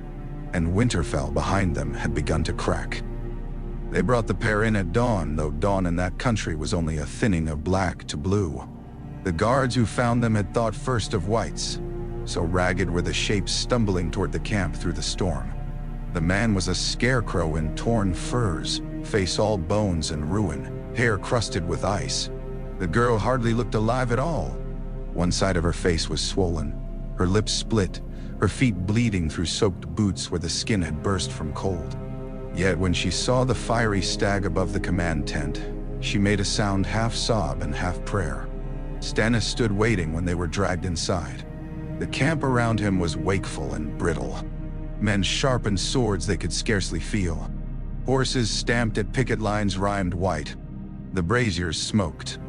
and Winterfell behind them had begun to crack. They brought the pair in at dawn, though dawn in that country was only a thinning of black to blue. The guards who found them had thought first of whites, so ragged were the shapes stumbling toward the camp through the storm. The man was a scarecrow in torn furs, face all bones and ruin, hair crusted with ice. The girl hardly looked alive at all. One side of her face was swollen, her lips split, her feet bleeding through soaked boots where the skin had burst from cold. Yet when she saw the fiery stag above the command tent, she made a sound half sob and half prayer. Stannis stood waiting when they were dragged inside. The camp around him was wakeful and brittle. Men sharpened swords they could scarcely feel. Horses stamped at picket lines rhymed white. The braziers smoked.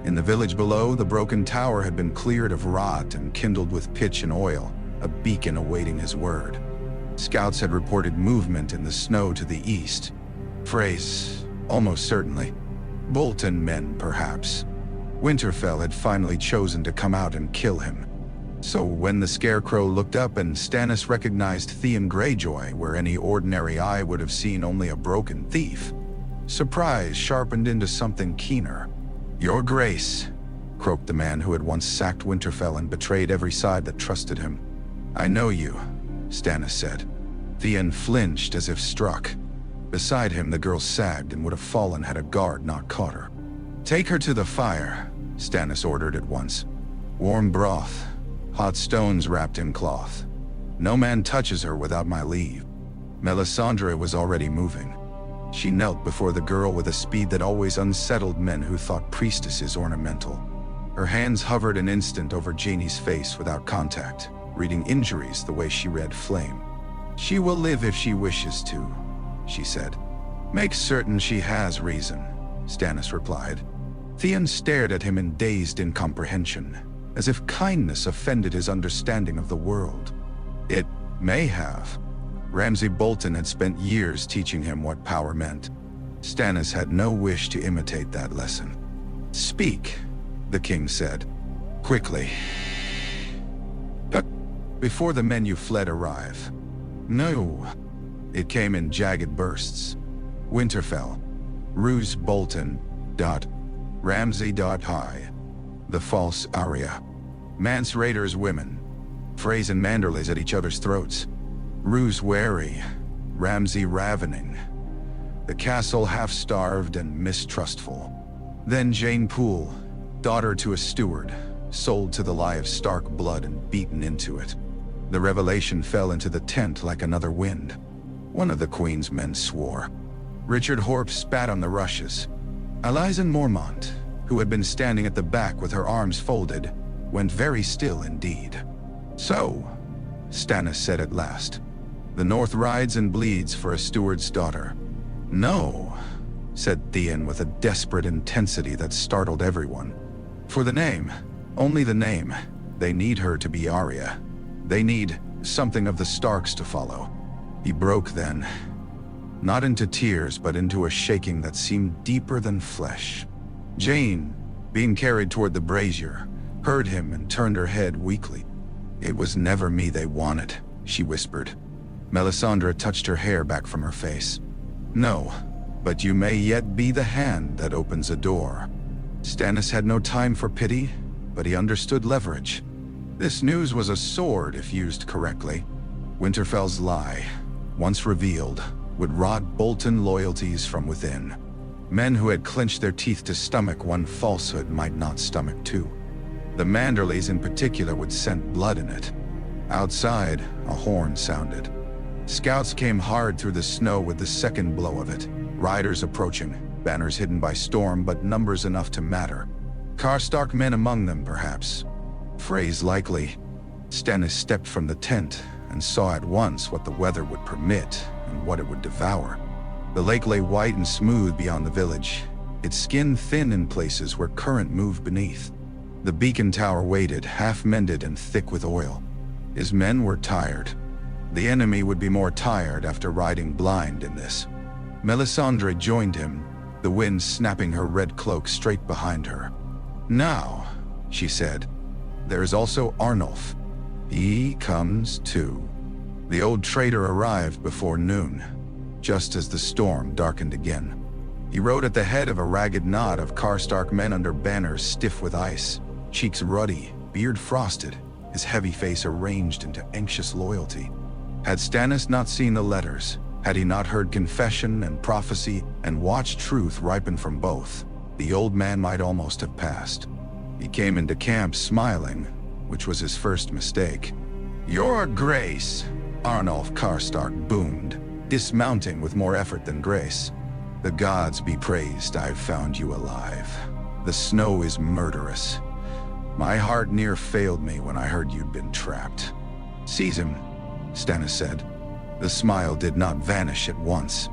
In the village below, the broken tower had been cleared of rot and kindled with pitch and oil, a beacon awaiting his word. Scouts had reported movement in the snow to the east. Freys, almost certainly. Bolton men, perhaps. Winterfell had finally chosen to come out and kill him. So when the Scarecrow looked up and Stannis recognized Theon Greyjoy where any ordinary eye would have seen only a broken thief, surprise sharpened into something keener. "Your Grace," croaked the man who had once sacked Winterfell and betrayed every side that trusted him. "I know you," Stannis said. Theon flinched as if struck. Beside him, the girl sagged and would have fallen had a guard not caught her. "Take her to the fire," Stannis ordered at once. "Warm broth, hot stones wrapped in cloth. No man touches her without my leave." Melisandre was already moving. She knelt before the girl with a speed that always unsettled men who thought priestesses ornamental. Her hands hovered an instant over Jainie's face without contact, reading injuries the way she read flame. "She will live if she wishes to," she said. "Make certain she has reason," Stannis replied. Theon stared at him in dazed incomprehension, as if kindness offended his understanding of the world. It may have. Ramsay Bolton had spent years teaching him what power meant. Stannis had no wish to imitate that lesson. "Speak," the king said. "Quickly. Before the men you fled arrive." "No." It came in jagged bursts. "Winterfell. Roose Bolton. Ramsay. High. The false Arya. Mance Raiders women. Freys and Manderleys at each other's throats. Roose wary. Ramsay ravening. The castle half-starved and mistrustful. Then Jane Poole, daughter to a steward, sold to the lie of Stark blood and beaten into it. The revelation fell into the tent like another wind. One of the Queen's men swore. Richard Horpe spat on the rushes. Alizen Mormont, who had been standing at the back with her arms folded, went very still indeed. "So," Stannis said at last, "the North rides and bleeds for a steward's daughter." "No," said Theon with a desperate intensity that startled everyone. "For the name, only the name. They need her to be Arya. They need something of the Starks to follow." He broke then, not into tears but into a shaking that seemed deeper than flesh. Jane, being carried toward the brazier, heard him and turned her head weakly. "It was never me they wanted," she whispered. Melisandre touched her hair back from her face. "No, but you may yet be the hand that opens a door." Stannis had no time for pity, but he understood leverage. This news was a sword if used correctly. Winterfell's lie, once revealed, would rot Bolton loyalties from within. Men who had clenched their teeth to stomach one falsehood might not stomach two. The Manderleys in particular would scent blood in it. Outside, a horn sounded. Scouts came hard through the snow with the second blow of it. Riders approaching, banners hidden by storm, but numbers enough to matter. Karstark men among them, perhaps. Phrase likely. Stannis stepped from the tent and saw at once what the weather would permit and what it would devour. The lake lay white and smooth beyond the village, its skin thin in places where current moved beneath. The beacon tower waited, half-mended and thick with oil. His men were tired. The enemy would be more tired after riding blind in this. Melisandre joined him, the wind snapping her red cloak straight behind her. "Now," she said, "there is also Arnulf. He comes too." The old traitor arrived before noon, just as the storm darkened again. He rode at the head of a ragged knot of Karstark men under banners stiff with ice, cheeks ruddy, beard frosted, his heavy face arranged into anxious loyalty. Had Stannis not seen the letters, had he not heard confession and prophecy and watched truth ripen from both, the old man might almost have passed. He came into camp smiling, which was his first mistake. "Your Grace," Arnulf Karstark boomed, dismounting with more effort than grace. "The gods be praised I've found you alive. The snow is murderous. My heart near failed me when I heard you'd been trapped." "Seize him," Stannis said. The smile did not vanish at once.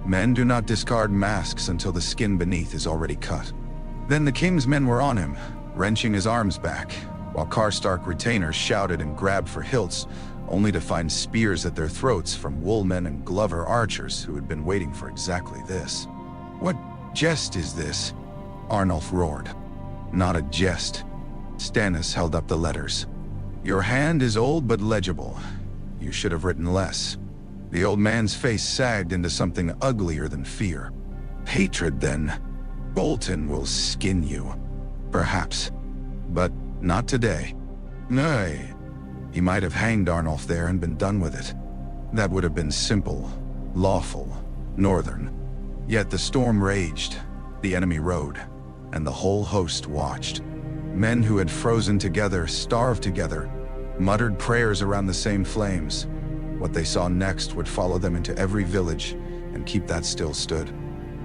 Men do not discard masks until the skin beneath is already cut. Then the king's men were on him, wrenching his arms back, while Karstark retainers shouted and grabbed for hilts, only to find spears at their throats from woolmen and Glover archers who had been waiting for exactly this. "What jest is this?" Arnulf roared. "Not a jest." Stannis held up the letters. "Your hand is old but legible. You should have written less." The old man's face sagged into something uglier than fear. "Hatred, then. Bolton will skin you. Perhaps. But not today." "Nay." He might have hanged Arnulf there and been done with it. That would have been simple, lawful, northern. Yet the storm raged, the enemy rode, and the whole host watched. Men who had frozen together, starved together, muttered prayers around the same flames. What they saw next would follow them into every village and keep that still stood.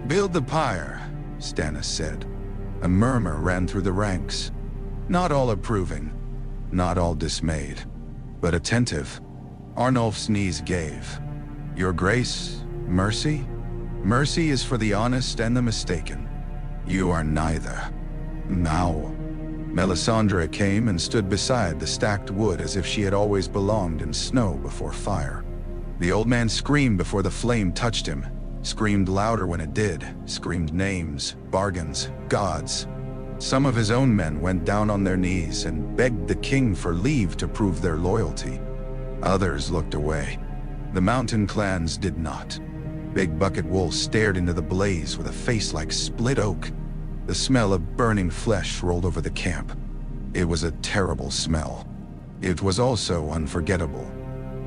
"Build the pyre," Stannis said. A murmur ran through the ranks. Not all approving, not all dismayed, but attentive. Arnulf's knees gave. "Your Grace, mercy? Mercy is for the honest and the mistaken. You are neither." "Now." Melisandre came and stood beside the stacked wood as if she had always belonged in snow before fire. The old man screamed before the flame touched him, screamed louder when it did, screamed names, bargains, gods. Some of his own men went down on their knees and begged the king for leave to prove their loyalty. Others looked away. The mountain clans did not. Big Bucket Wolf stared into the blaze with a face like split oak. The smell of burning flesh rolled over the camp. It was a terrible smell. It was also unforgettable.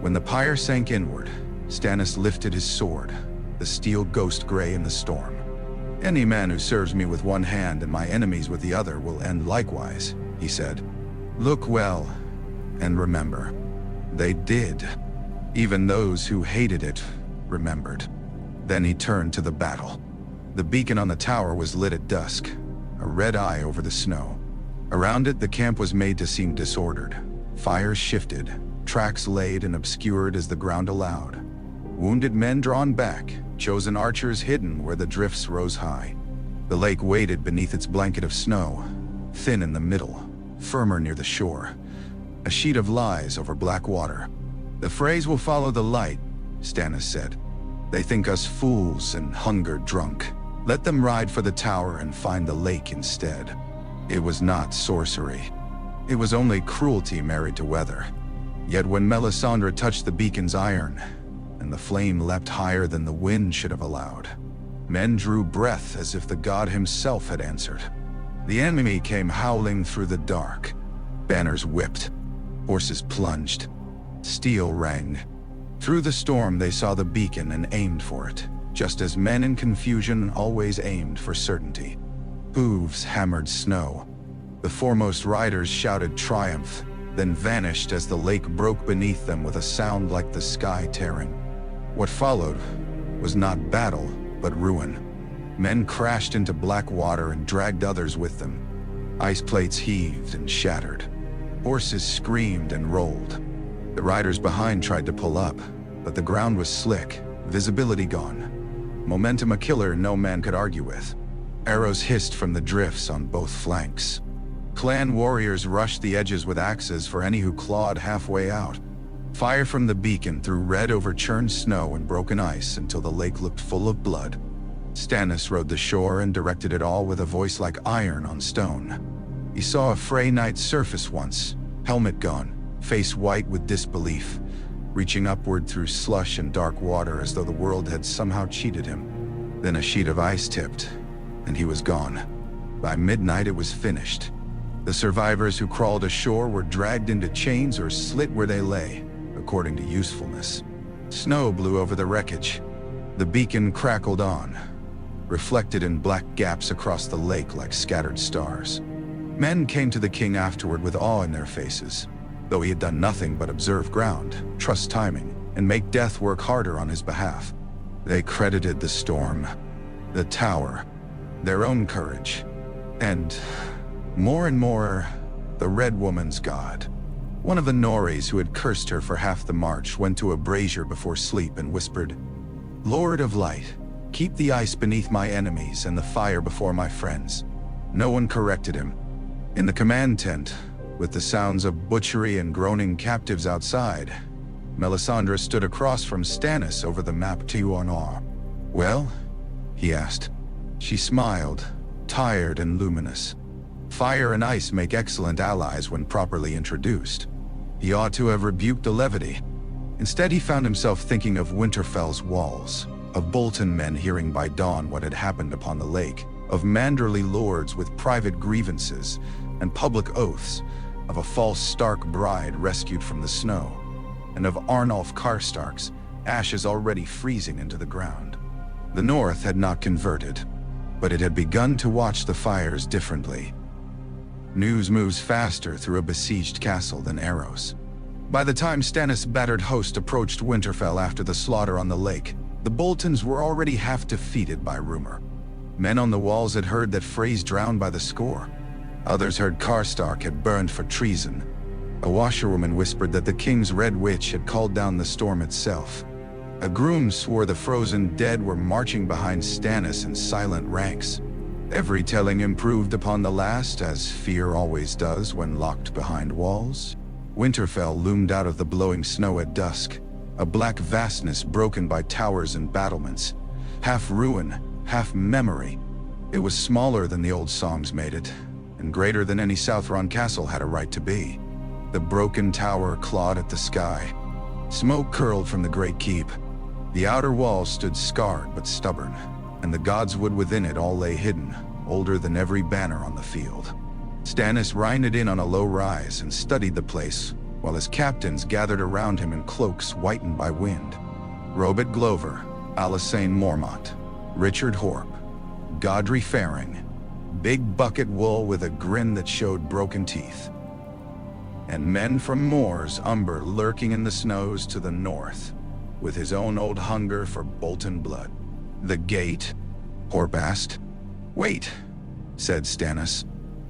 When the pyre sank inward, Stannis lifted his sword, the steel ghost gray in the storm. "Any man who serves me with one hand and my enemies with the other will end likewise," he said. "Look well, and remember." They did. Even those who hated it remembered. Then he turned to the battle. The beacon on the tower was lit at dusk, a red eye over the snow. Around it, the camp was made to seem disordered. Fires shifted, tracks laid and obscured as the ground allowed. Wounded men drawn back, chosen archers hidden where the drifts rose high. The lake waited beneath its blanket of snow, thin in the middle, firmer near the shore. A sheet of lies over black water. "The phrase will follow the light," Stannis said. "They think us fools and hunger-drunk. Let them ride for the tower and find the lake instead." It was not sorcery. It was only cruelty married to weather. Yet when Melisandre touched the beacon's iron, and the flame leapt higher than the wind should have allowed, men drew breath as if the god himself had answered. The enemy came howling through the dark. Banners whipped. Horses plunged. Steel rang. Through the storm they saw the beacon and aimed for it, just as men in confusion always aimed for certainty. Hooves hammered snow. The foremost riders shouted triumph, then vanished as the lake broke beneath them with a sound like the sky tearing. What followed was not battle, but ruin. Men crashed into black water and dragged others with them. Ice plates heaved and shattered. Horses screamed and rolled. The riders behind tried to pull up, but the ground was slick, visibility gone. Momentum a killer no man could argue with. Arrows hissed from the drifts on both flanks. Clan warriors rushed the edges with axes for any who clawed halfway out. Fire from the beacon threw red over churned snow and broken ice until the lake looked full of blood. Stannis rode the shore and directed it all with a voice like iron on stone. He saw a Frey knight surface once, helmet gone, face white with disbelief, reaching upward through slush and dark water as though the world had somehow cheated him. Then a sheet of ice tipped, and he was gone. By midnight it was finished. The survivors who crawled ashore were dragged into chains or slit where they lay, according to usefulness. Snow blew over the wreckage. The beacon crackled on, reflected in black gaps across the lake like scattered stars. Men came to the king afterward with awe in their faces, though he had done nothing but observe ground, trust timing, and make death work harder on his behalf. They credited the storm, the tower, their own courage, and, more and more, the Red Woman's god. One of the Norries who had cursed her for half the march went to a brazier before sleep and whispered, "Lord of light, keep the ice beneath my enemies and the fire before my friends." No one corrected him. In the command tent, with the sounds of butchery and groaning captives outside, Melisandre stood across from Stannis over the map to Honor. "Well?" he asked. She smiled, tired and luminous. Fire and ice make excellent allies when properly introduced. He ought to have rebuked the levity. Instead, he found himself thinking of Winterfell's walls, of Bolton men hearing by dawn what had happened upon the lake, of Manderly lords with private grievances and public oaths, of a false Stark bride rescued from the snow, and of Arnulf Karstark's ashes already freezing into the ground. The North had not converted, but it had begun to watch the fires differently. News moves faster through a besieged castle than arrows. By the time Stannis' battered host approached Winterfell after the slaughter on the lake, the Boltons were already half defeated by rumor. Men on the walls had heard that Frey's drowned by the score. Others heard Karstark had burned for treason. A washerwoman whispered that the king's Red Witch had called down the storm itself. A groom swore the frozen dead were marching behind Stannis in silent ranks. Every telling improved upon the last, as fear always does when locked behind walls. Winterfell loomed out of the blowing snow at dusk, a black vastness broken by towers and battlements, half ruin, half memory. It was smaller than the old songs made it, and greater than any Southron castle had a right to be. The broken tower clawed at the sky. Smoke curled from the great keep. The outer walls stood scarred but stubborn, and the godswood within it all lay hidden, older than every banner on the field. Stannis reined in on a low rise and studied the place, while his captains gathered around him in cloaks whitened by wind. Robert Glover, Alysanne Mormont, Richard Horp, Godry Faring, Big Bucket Wool with a grin that showed broken teeth, and men from Moor's Umber lurking in the snows to the north, with his own old hunger for Bolton blood. "The gate?" Horp asked. "Wait," said Stannis.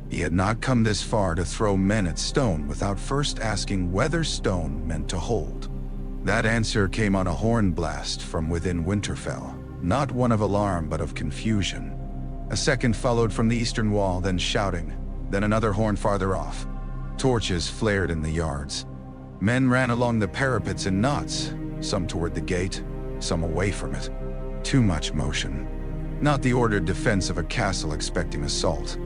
He had not come this far to throw men at stone without first asking whether stone meant to hold. That answer came on a horn blast from within Winterfell, not one of alarm but of confusion. A second followed from the eastern wall, then shouting, then another horn farther off. Torches flared in the yards. Men ran along the parapets in knots, some toward the gate, some away from it. Too much motion. Not the ordered defense of a castle expecting assault.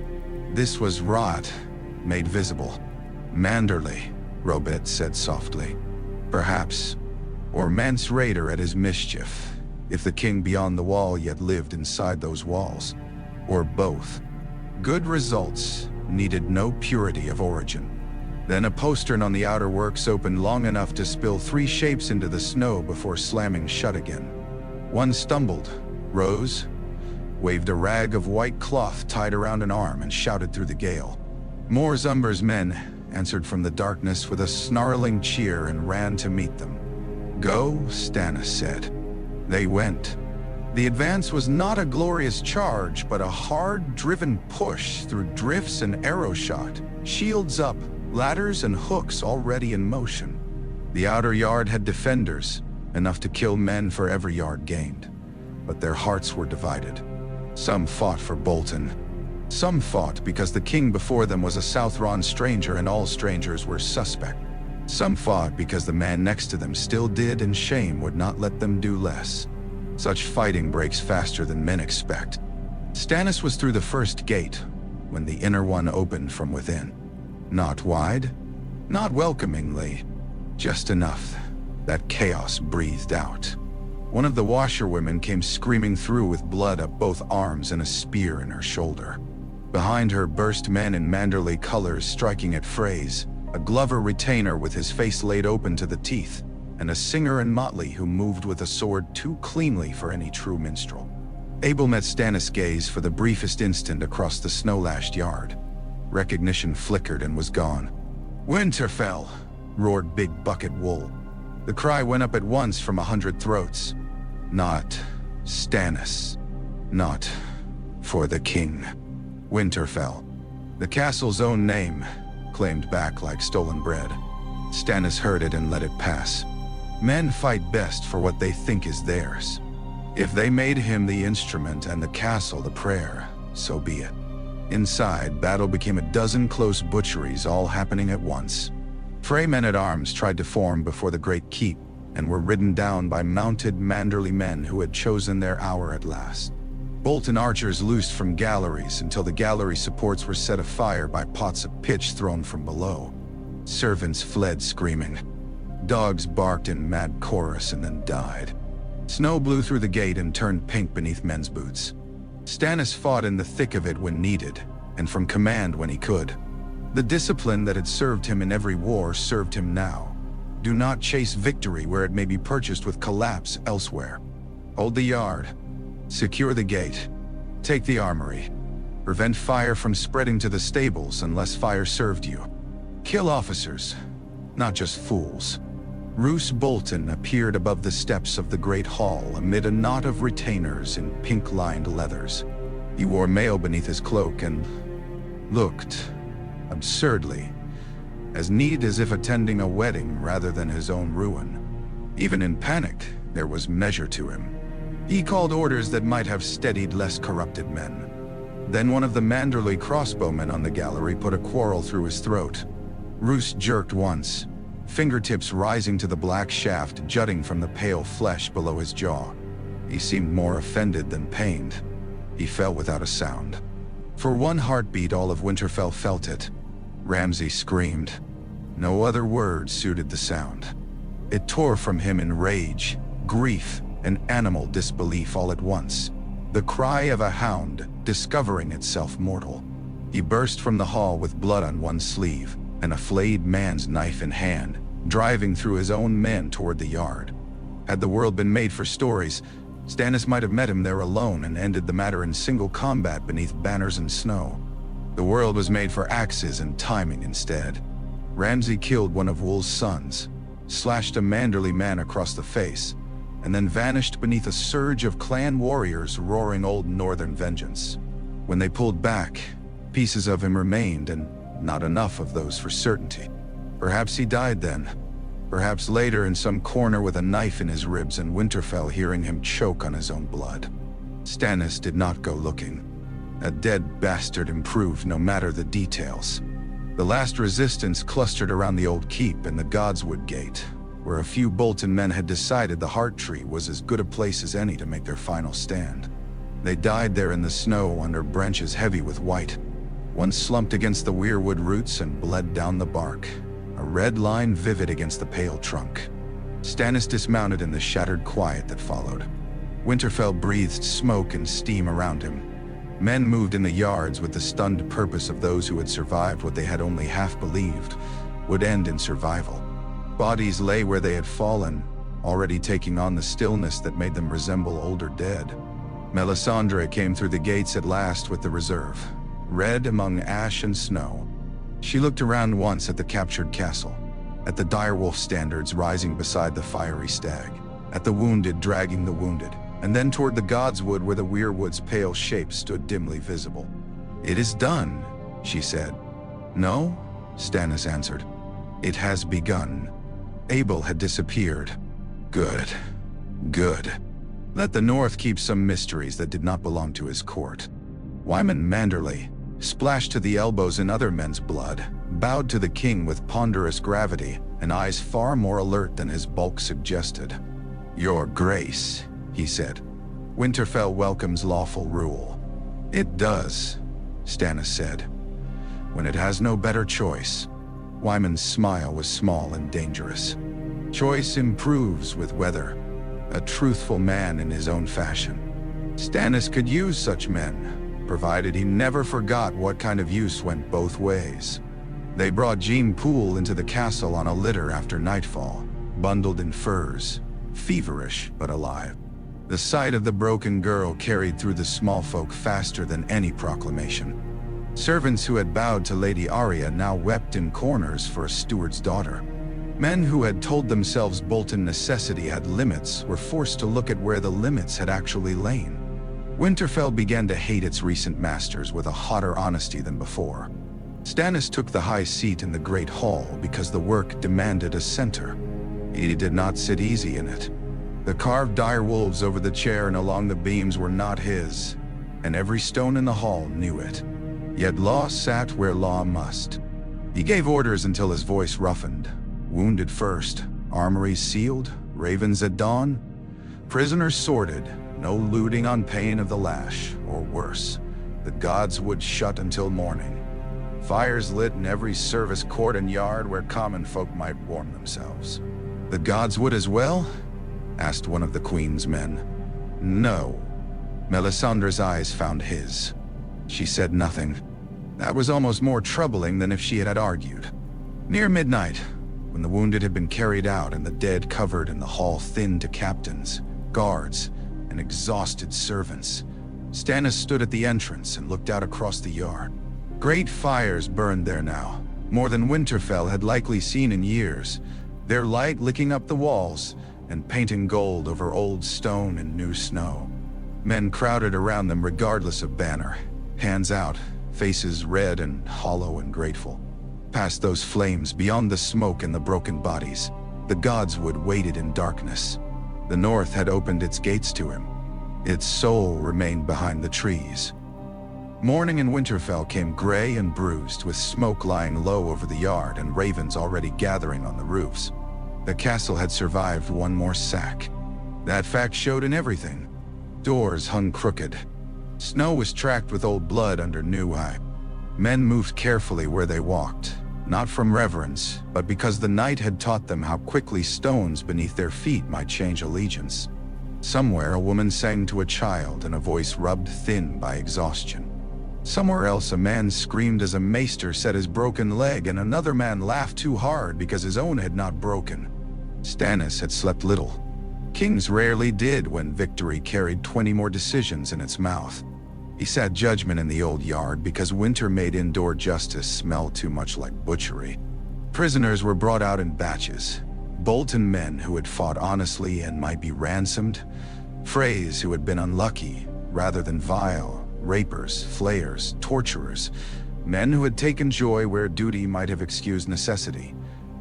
This was rot, made visible. "Manderly," Robert said softly. "Perhaps. Or Mance Raider at his mischief, if the king beyond the wall yet lived inside those walls. Or both." Good results needed no purity of origin. Then a postern on the outer works opened long enough to spill 3 shapes into the snow before slamming shut again. One stumbled, rose, waved a rag of white cloth tied around an arm, and shouted through the gale. More Umber's men answered from the darkness with a snarling cheer and ran to meet them. "Go," Stannis said. They went. The advance was not a glorious charge, but a hard-driven push through drifts and arrow shot, shields up, ladders and hooks already in motion. The outer yard had defenders, enough to kill men for every yard gained. But their hearts were divided. Some fought for Bolton. Some fought because the king before them was a Southron stranger and all strangers were suspect. Some fought because the man next to them still did, and shame would not let them do less. Such fighting breaks faster than men expect. Stannis was through the first gate when the inner one opened from within. Not wide, not welcomingly, just enough that chaos breathed out. One of the washerwomen came screaming through with blood up both arms and a spear in her shoulder. Behind her burst men in Manderly colors striking at frays, a Glover retainer with his face laid open to the teeth, and a singer in motley who moved with a sword too cleanly for any true minstrel. Abel met Stannis' gaze for the briefest instant across the snow-lashed yard. Recognition flickered and was gone. "Winterfell!" roared Big Bucket Wool. The cry went up at once from 100 throats. Not Stannis. Not for the king. Winterfell. The castle's own name, claimed back like stolen bread. Stannis heard it and let it pass. Men fight best for what they think is theirs. If they made him the instrument and the castle the prayer, so be it. Inside, battle became a dozen close butcheries, all happening at once. Frey men-at-arms tried to form before the great keep, and were ridden down by mounted Manderly men who had chosen their hour at last. Bolton archers loosed from galleries until the gallery supports were set afire by pots of pitch thrown from below. Servants fled screaming. Dogs barked in mad chorus and then died. Snow blew through the gate and turned pink beneath men's boots. Stannis fought in the thick of it when needed, and from command when he could. The discipline that had served him in every war served him now. Do not chase victory where it may be purchased with collapse elsewhere. Hold the yard. Secure the gate. Take the armory. Prevent fire from spreading to the stables unless fire served you. Kill officers, not just fools. Roose Bolton appeared above the steps of the great hall amid a knot of retainers in pink-lined leathers. He wore mail beneath his cloak and looked, absurdly, as neat as if attending a wedding rather than his own ruin. Even in panic, there was measure to him. He called orders that might have steadied less corrupted men. Then one of the Manderly crossbowmen on the gallery put a quarrel through his throat. Roose jerked once, fingertips rising to the black shaft jutting from the pale flesh below his jaw. He seemed more offended than pained. He fell without a sound. For one heartbeat, all of Winterfell felt it. Ramsay screamed. No other word suited the sound. It tore from him in rage, grief, and animal disbelief all at once. The cry of a hound discovering itself mortal. He burst from the hall with blood on one sleeve and a flayed man's knife in hand, driving through his own men toward the yard. Had the world been made for stories, Stannis might have met him there alone and ended the matter in single combat beneath banners and snow. The world was made for axes and timing instead. Ramsay killed one of Wool's sons, slashed a Manderly man across the face, and then vanished beneath a surge of clan warriors roaring old northern vengeance. When they pulled back, pieces of him remained, and not enough of those for certainty. Perhaps he died then. Perhaps later in some corner with a knife in his ribs and Winterfell hearing him choke on his own blood. Stannis did not go looking. A dead bastard improved no matter the details. The last resistance clustered around the old keep and the Godswood Gate, where a few Bolton men had decided the Heart Tree was as good a place as any to make their final stand. They died there in the snow under branches heavy with white. One slumped against the weirwood roots and bled down the bark, a red line vivid against the pale trunk. Stannis dismounted in the shattered quiet that followed. Winterfell breathed smoke and steam around him. Men moved in the yards with the stunned purpose of those who had survived what they had only half believed. would end in survival. Bodies lay where they had fallen, already taking on the stillness that made them resemble older dead. Melisandre came through the gates at last with the reserve, red among ash and snow. She looked around once at the captured castle, at the direwolf standards rising beside the fiery stag, at the wounded dragging the wounded, and then toward the godswood where the weirwood's pale shape stood dimly visible. "It is done," she said. "No," Stannis answered. "It has begun." Abel had disappeared. Good. Good. Let the North keep some mysteries that did not belong to his court. Wyman Manderley, splashed to the elbows in other men's blood, bowed to the king with ponderous gravity and eyes far more alert than his bulk suggested. "Your Grace," he said, "Winterfell welcomes lawful rule." "It does," Stannis said, "when it has no better choice." Wyman's smile was small and dangerous. Choice improves with weather. A truthful man in his own fashion. Stannis could use such men, provided he never forgot what kind of use went both ways. They brought Jean Poole into the castle on a litter after nightfall, bundled in furs, feverish but alive. The sight of the broken girl carried through the small folk faster than any proclamation. Servants who had bowed to Lady Arya now wept in corners for a steward's daughter. Men who had told themselves Bolton necessity had limits were forced to look at where the limits had actually lain. Winterfell began to hate its recent masters with a hotter honesty than before. Stannis took the high seat in the great hall because the work demanded a center. He did not sit easy in it. The carved dire wolves over the chair and along the beams were not his, and every stone in the hall knew it. Yet law sat where law must. He gave orders until his voice roughened. Wounded first, armories sealed, ravens at dawn, prisoners sorted, no looting on pain of the lash, or worse. The gods would shut until morning. Fires lit in every service court and yard where common folk might warm themselves. "The gods would as well?" asked one of the queen's men. "No." Melisandre's eyes found his. She said nothing. That was almost more troubling than if she had argued. Near midnight, when the wounded had been carried out and the dead covered in the hall thinned to captains, guards, and exhausted servants, Stannis stood at the entrance and looked out across the yard. Great fires burned there now, more than Winterfell had likely seen in years, their light licking up the walls and painting gold over old stone and new snow. Men crowded around them regardless of banner, hands out, faces red and hollow and grateful. Past those flames, beyond the smoke and the broken bodies, the godswood waited in darkness. The North had opened its gates to him. Its soul remained behind the trees. Morning in Winterfell came gray and bruised, with smoke lying low over the yard and ravens already gathering on the roofs. The castle had survived one more sack. That fact showed in everything. Doors hung crooked. Snow was tracked with old blood under new eye. Men moved carefully where they walked, not from reverence, but because the night had taught them how quickly stones beneath their feet might change allegiance. Somewhere a woman sang to a child in a voice rubbed thin by exhaustion. Somewhere else a man screamed as a maester set his broken leg, and another man laughed too hard because his own had not broken. Stannis had slept little. Kings rarely did when victory carried 20 more decisions in its mouth. He sat judgment in the old yard because winter made indoor justice smell too much like butchery. Prisoners were brought out in batches. Bolton men who had fought honestly and might be ransomed. Freys who had been unlucky rather than vile. Rapers, flayers, torturers. Men who had taken joy where duty might have excused necessity.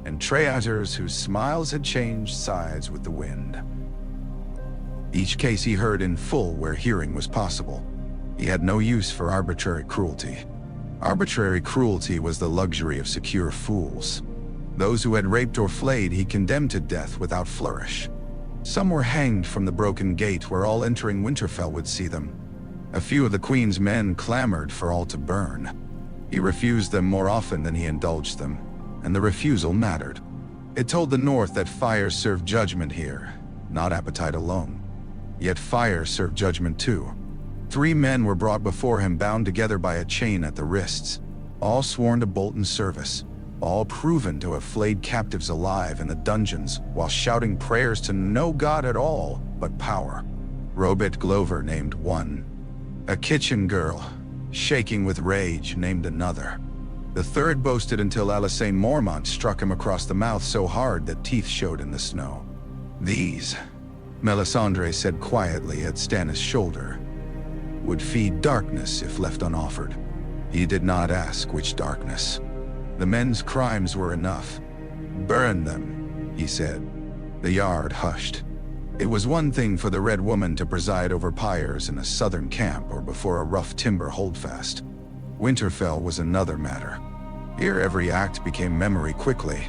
And traitors whose smiles had changed sides with the wind. Each case he heard in full where hearing was possible. He had no use for arbitrary cruelty. Arbitrary cruelty was the luxury of secure fools. Those who had raped or flayed he condemned to death without flourish. Some were hanged from the broken gate where all entering Winterfell would see them. A few of the Queen's men clamored for all to burn. He refused them more often than he indulged them, and the refusal mattered. It told the North that fire served judgment here, not appetite alone. Yet fire served judgment too. 3 men were brought before him bound together by a chain at the wrists, all sworn to Bolton's service. all proven to have flayed captives alive in the dungeons while shouting prayers to no god at all but power. Robert Glover named one. A kitchen girl, shaking with rage, named another. The third boasted until Alysanne Mormont struck him across the mouth so hard that teeth showed in the snow. These, Melisandre said quietly at Stannis' shoulder, would feed darkness if left unoffered. He did not ask which darkness. The men's crimes were enough. Burn them, he said. The yard hushed. It was one thing for the Red Woman to preside over pyres in a southern camp or before a rough timber holdfast. Winterfell was another matter. Here every act became memory quickly.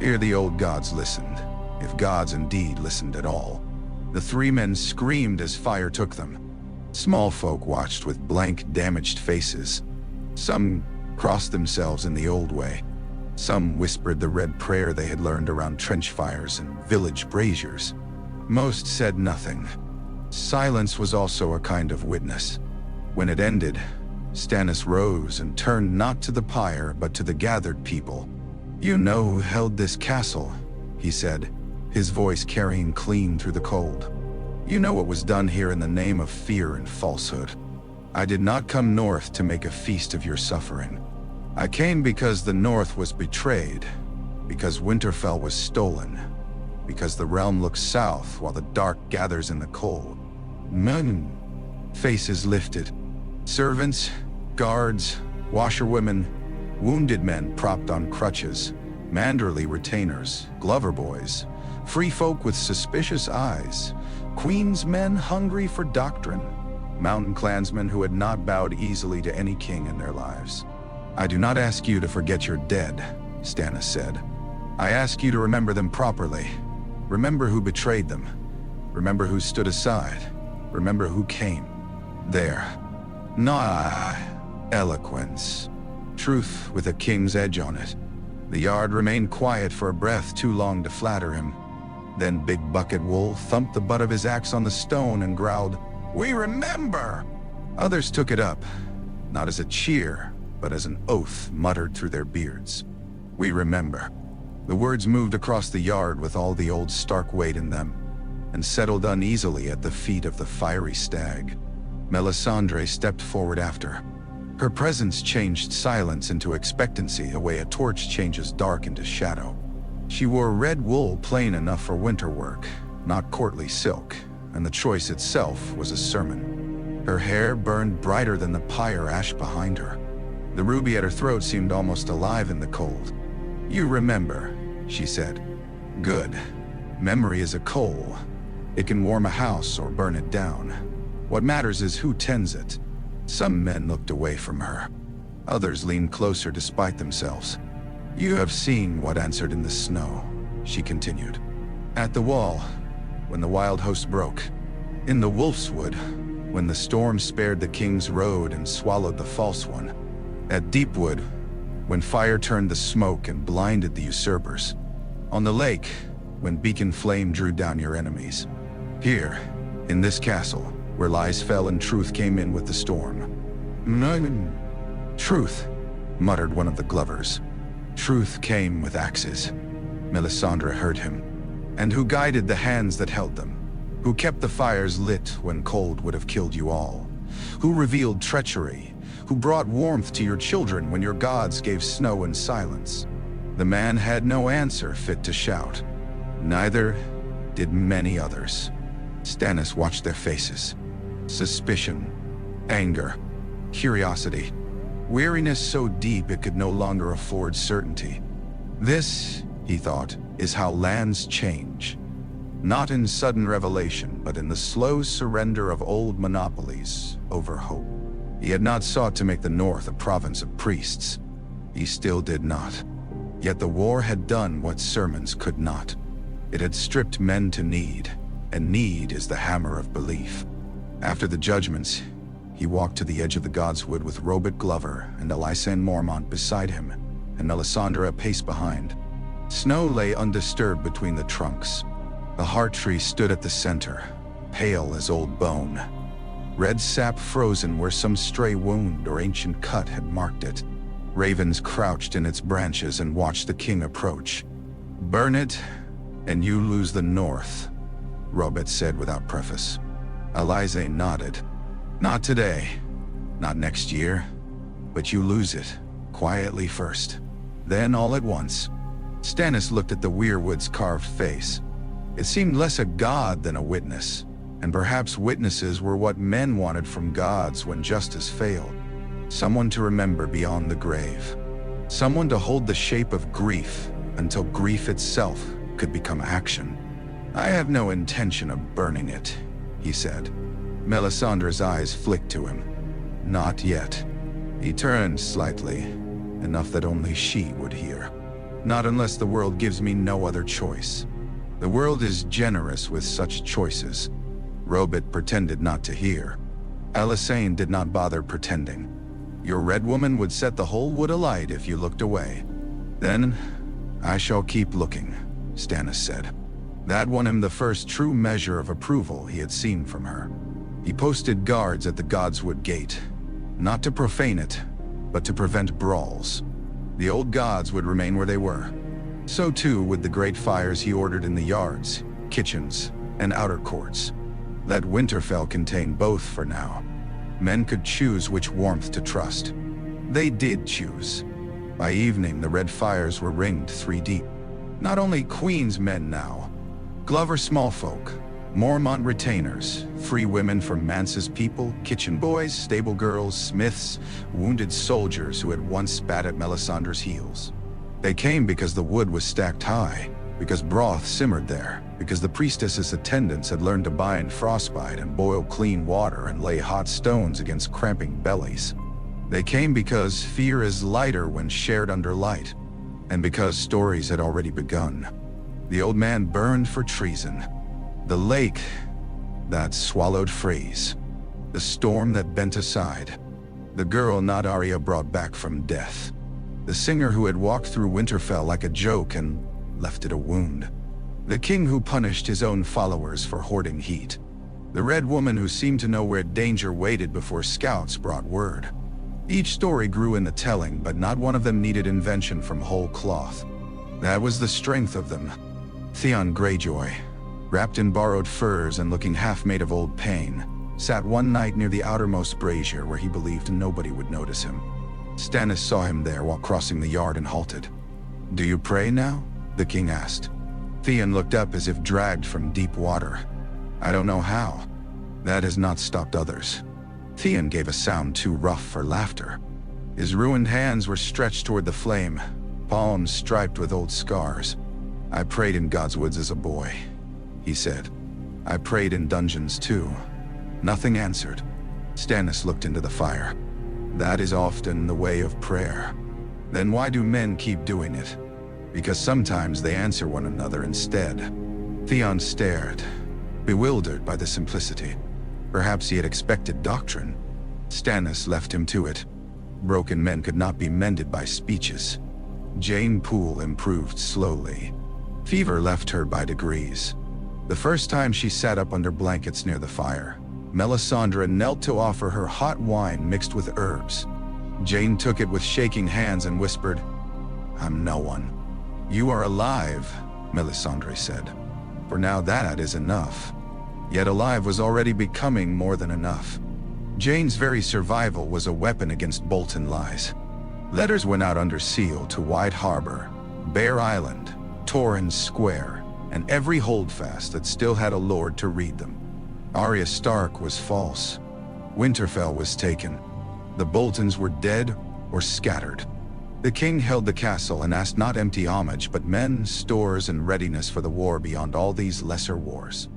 Here the old gods listened, if gods indeed listened at all. The three men screamed as fire took them. Small folk watched with blank, damaged faces. Some crossed themselves in the old way. Some whispered the red prayer they had learned around trench fires and village braziers. Most said nothing. Silence was also a kind of witness. When it ended, Stannis rose and turned not to the pyre but to the gathered people. "You know who held this castle," he said, his voice carrying clean through the cold. "You know what was done here in the name of fear and falsehood. I did not come north to make a feast of your suffering. I came because the north was betrayed, because Winterfell was stolen, because the realm looks south while the dark gathers in the cold." Men, faces lifted. Servants, guards, washerwomen, wounded men propped on crutches, Manderly retainers, Glover boys, free folk with suspicious eyes, Queen's men hungry for doctrine, mountain clansmen who had not bowed easily to any king in their lives. "I do not ask you to forget your dead," Stannis said. "I ask you to remember them properly. Remember who betrayed them. Remember who stood aside. Remember who came. There. Nah, eloquence. Truth with a king's edge on it." The yard remained quiet for a breath too long to flatter him. Then Big Bucket Wool thumped the butt of his axe on the stone and growled, "We remember!" Others took it up, not as a cheer, but as an oath muttered through their beards. "We remember." The words moved across the yard with all the old stark weight in them, and settled uneasily at the feet of the fiery stag. Melisandre stepped forward after. Her presence changed silence into expectancy, the way a torch changes dark into shadow. She wore red wool plain enough for winter work, not courtly silk, and the choice itself was a sermon. Her hair burned brighter than the pyre ash behind her. The ruby at her throat seemed almost alive in the cold. "You remember," she said. "Good. Memory is a coal. It can warm a house or burn it down. What matters is who tends it." Some men looked away from her. Others leaned closer despite themselves. "You have seen what answered in the snow," she continued. "At the wall, when the wild host broke. In the Wolf's Wood, when the storm spared the king's road and swallowed the false one. At Deepwood, when fire turned the smoke and blinded the usurpers. On the lake, when beacon flame drew down your enemies. Here, in this castle, where lies fell and truth came in with the storm." "Truth," muttered one of the Glovers. "Truth came with axes." Melisandre heard him. "And who guided the hands that held them? Who kept the fires lit when cold would have killed you all? Who revealed treachery? Who brought warmth to your children when your gods gave snow and silence?" The man had no answer fit to shout. Neither did many others. Stannis watched their faces. Suspicion, anger, curiosity, weariness so deep it could no longer afford certainty. This, he thought, is how lands change. Not in sudden revelation, but in the slow surrender of old monopolies over hope. He had not sought to make the North a province of priests. He still did not. Yet the war had done what sermons could not. It had stripped men to need, and need is the hammer of belief. After the judgments, he walked to the edge of the Godswood with Robert Glover and Alysanne Mormont beside him, and Melisandre a pace behind. Snow lay undisturbed between the trunks. The heart tree stood at the center, pale as old bone. Red sap frozen where some stray wound or ancient cut had marked it. Ravens crouched in its branches and watched the king approach. "Burn it, and you lose the north," Robert said without preface. Alize nodded. "Not today, not next year, but you lose it, quietly first. Then all at once." Stannis looked at the weirwood's carved face. It seemed less a god than a witness, and perhaps witnesses were what men wanted from gods when justice failed. Someone to remember beyond the grave. Someone to hold the shape of grief until grief itself could become action. "I have no intention of burning it," he said. Melisandre's eyes flicked to him. "Not yet." He turned slightly, enough that only she would hear. "Not unless the world gives me no other choice. The world is generous with such choices." Robert pretended not to hear. Alysanne did not bother pretending. "Your red woman would set the whole wood alight if you looked away." "Then I shall keep looking," Stannis said. That won him the first true measure of approval he had seen from her. He posted guards at the Godswood Gate, not to profane it, but to prevent brawls. The old gods would remain where they were. So too would the great fires he ordered in the yards, kitchens, and outer courts. Let Winterfell contain both for now. Men could choose which warmth to trust. They did choose. By evening, the red fires were ringed 3 deep. Not only Queen's men now, Glover smallfolk, Mormont retainers, free women from Mance's people, kitchen boys, stable girls, smiths, wounded soldiers who had once spat at Melisandre's heels. They came because the wood was stacked high, because broth simmered there, because the priestess's attendants had learned to bind frostbite and boil clean water and lay hot stones against cramping bellies. They came because fear is lighter when shared under light, and because stories had already begun. The old man burned for treason. The lake that swallowed Freys. The storm that bent aside. The girl not Arya brought back from death. The singer who had walked through Winterfell like a joke and left it a wound. The king who punished his own followers for hoarding heat. The red woman who seemed to know where danger waited before scouts brought word. Each story grew in the telling, but not one of them needed invention from whole cloth. That was the strength of them. Theon Greyjoy, wrapped in borrowed furs and looking half made of old pain, sat one night near the outermost brazier where he believed nobody would notice him. Stannis saw him there while crossing the yard and halted. "Do you pray now?" the king asked. Theon looked up as if dragged from deep water. "I don't know how. That has not stopped others." Theon gave a sound too rough for laughter. His ruined hands were stretched toward the flame, palms striped with old scars. "I prayed in Godswoods as a boy," he said. "I prayed in dungeons too." Nothing answered. Stannis looked into the fire. "That is often the way of prayer." "Then why do men keep doing it?" "Because sometimes they answer one another instead." Theon stared, bewildered by the simplicity. Perhaps he had expected doctrine. Stannis left him to it. Broken men could not be mended by speeches. Jane Poole improved slowly. Fever left her by degrees. The first time she sat up under blankets near the fire, Melisandre knelt to offer her hot wine mixed with herbs. Jane took it with shaking hands and whispered, "I'm no one." "You are alive," Melisandre said. "For now that is enough." Yet alive was already becoming more than enough. Jane's very survival was a weapon against Bolton lies. Letters went out under seal to White Harbor, Bear Island, Torrens Square, and every holdfast that still had a lord to read them. Arya Stark was false. Winterfell was taken. The Boltons were dead or scattered. The king held the castle and asked not empty homage, but men, stores, and readiness for the war beyond all these lesser wars.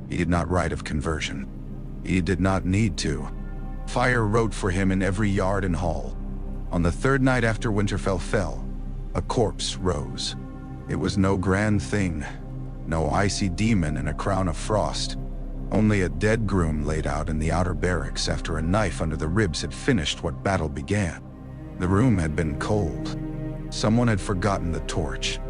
He did not write of conversion. He did not need to. Fire wrote for him in every yard and hall. On the 3rd night after Winterfell fell, a corpse rose. It was no grand thing, no icy demon in a crown of frost. Only a dead groom laid out in the outer barracks after a knife under the ribs had finished what battle began. The room had been cold. Someone had forgotten the torch.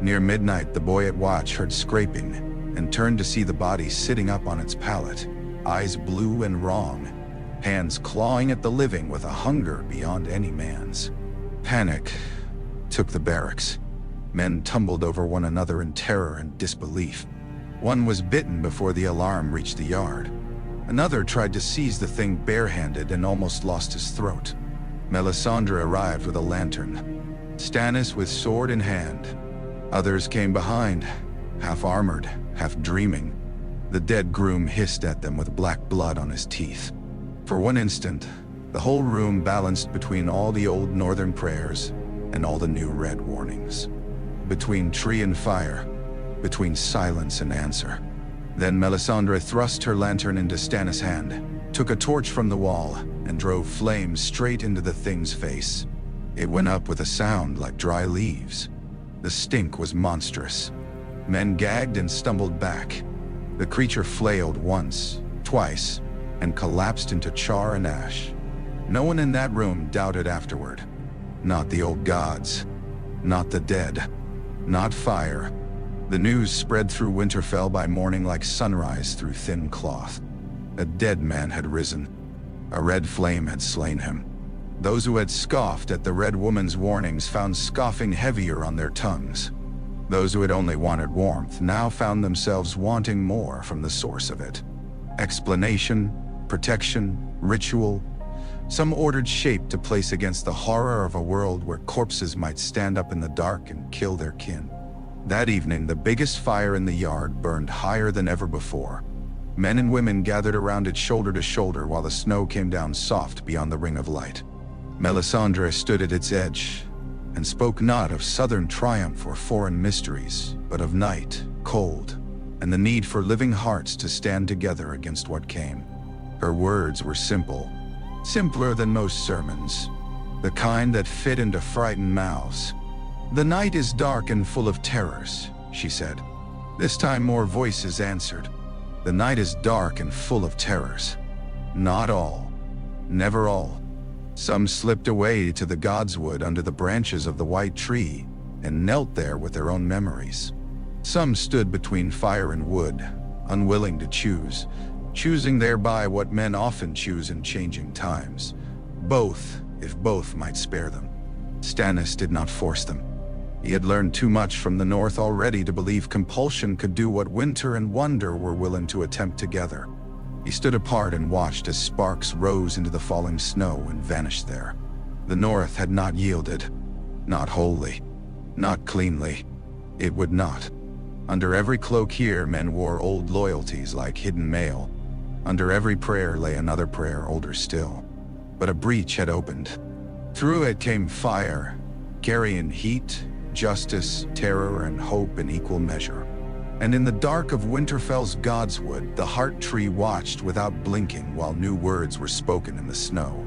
Near midnight, the boy at watch heard scraping and turned to see the body sitting up on its pallet, eyes blue and wrong, hands clawing at the living with a hunger beyond any man's. Panic took the barracks. Men tumbled over one another in terror and disbelief. One was bitten before the alarm reached the yard. Another tried to seize the thing barehanded and almost lost his throat. Melisandre arrived with a lantern, Stannis with sword in hand. Others came behind, half armored, half dreaming. The dead groom hissed at them with black blood on his teeth. For one instant, the whole room balanced between all the old northern prayers and all the new red warnings. Between tree and fire, between silence and answer. Then Melisandre thrust her lantern into Stannis' hand, took a torch from the wall, and drove flames straight into the thing's face. It went up with a sound like dry leaves. The stink was monstrous. Men gagged and stumbled back. The creature flailed once, twice, and collapsed into char and ash. No one in that room doubted afterward. Not the old gods. Not the dead. Not fire. The news spread through Winterfell by morning like sunrise through thin cloth. A dead man had risen. A red flame had slain him. Those who had scoffed at the Red Woman's warnings found scoffing heavier on their tongues. Those who had only wanted warmth now found themselves wanting more from the source of it. Explanation, protection, ritual, some ordered shape to place against the horror of a world where corpses might stand up in the dark and kill their kin. That evening, the biggest fire in the yard burned higher than ever before. Men and women gathered around it shoulder to shoulder while the snow came down soft beyond the ring of light. Melisandre stood at its edge and spoke not of southern triumph or foreign mysteries, but of night, cold, and the need for living hearts to stand together against what came. Her words were simple, simpler than most sermons, the kind that fit into frightened mouths. "The night is dark and full of terrors," she said. This time more voices answered. "The night is dark and full of terrors. Not all. Never all. Some slipped away to the godswood under the branches of the white tree and knelt there with their own memories. Some stood between fire and wood, unwilling to choose, choosing thereby what men often choose in changing times. Both, if both might spare them. Stannis did not force them. He had learned too much from the north already to believe compulsion could do what winter and wonder were willing to attempt together. He stood apart and watched as sparks rose into the falling snow and vanished there. The north had not yielded. Not wholly. Not cleanly. It would not. Under every cloak here, men wore old loyalties like hidden mail. Under every prayer lay another prayer older still. But a breach had opened. Through it came fire, carrying heat, justice, terror, and hope in equal measure. And in the dark of Winterfell's godswood, the heart tree watched without blinking while new words were spoken in the snow.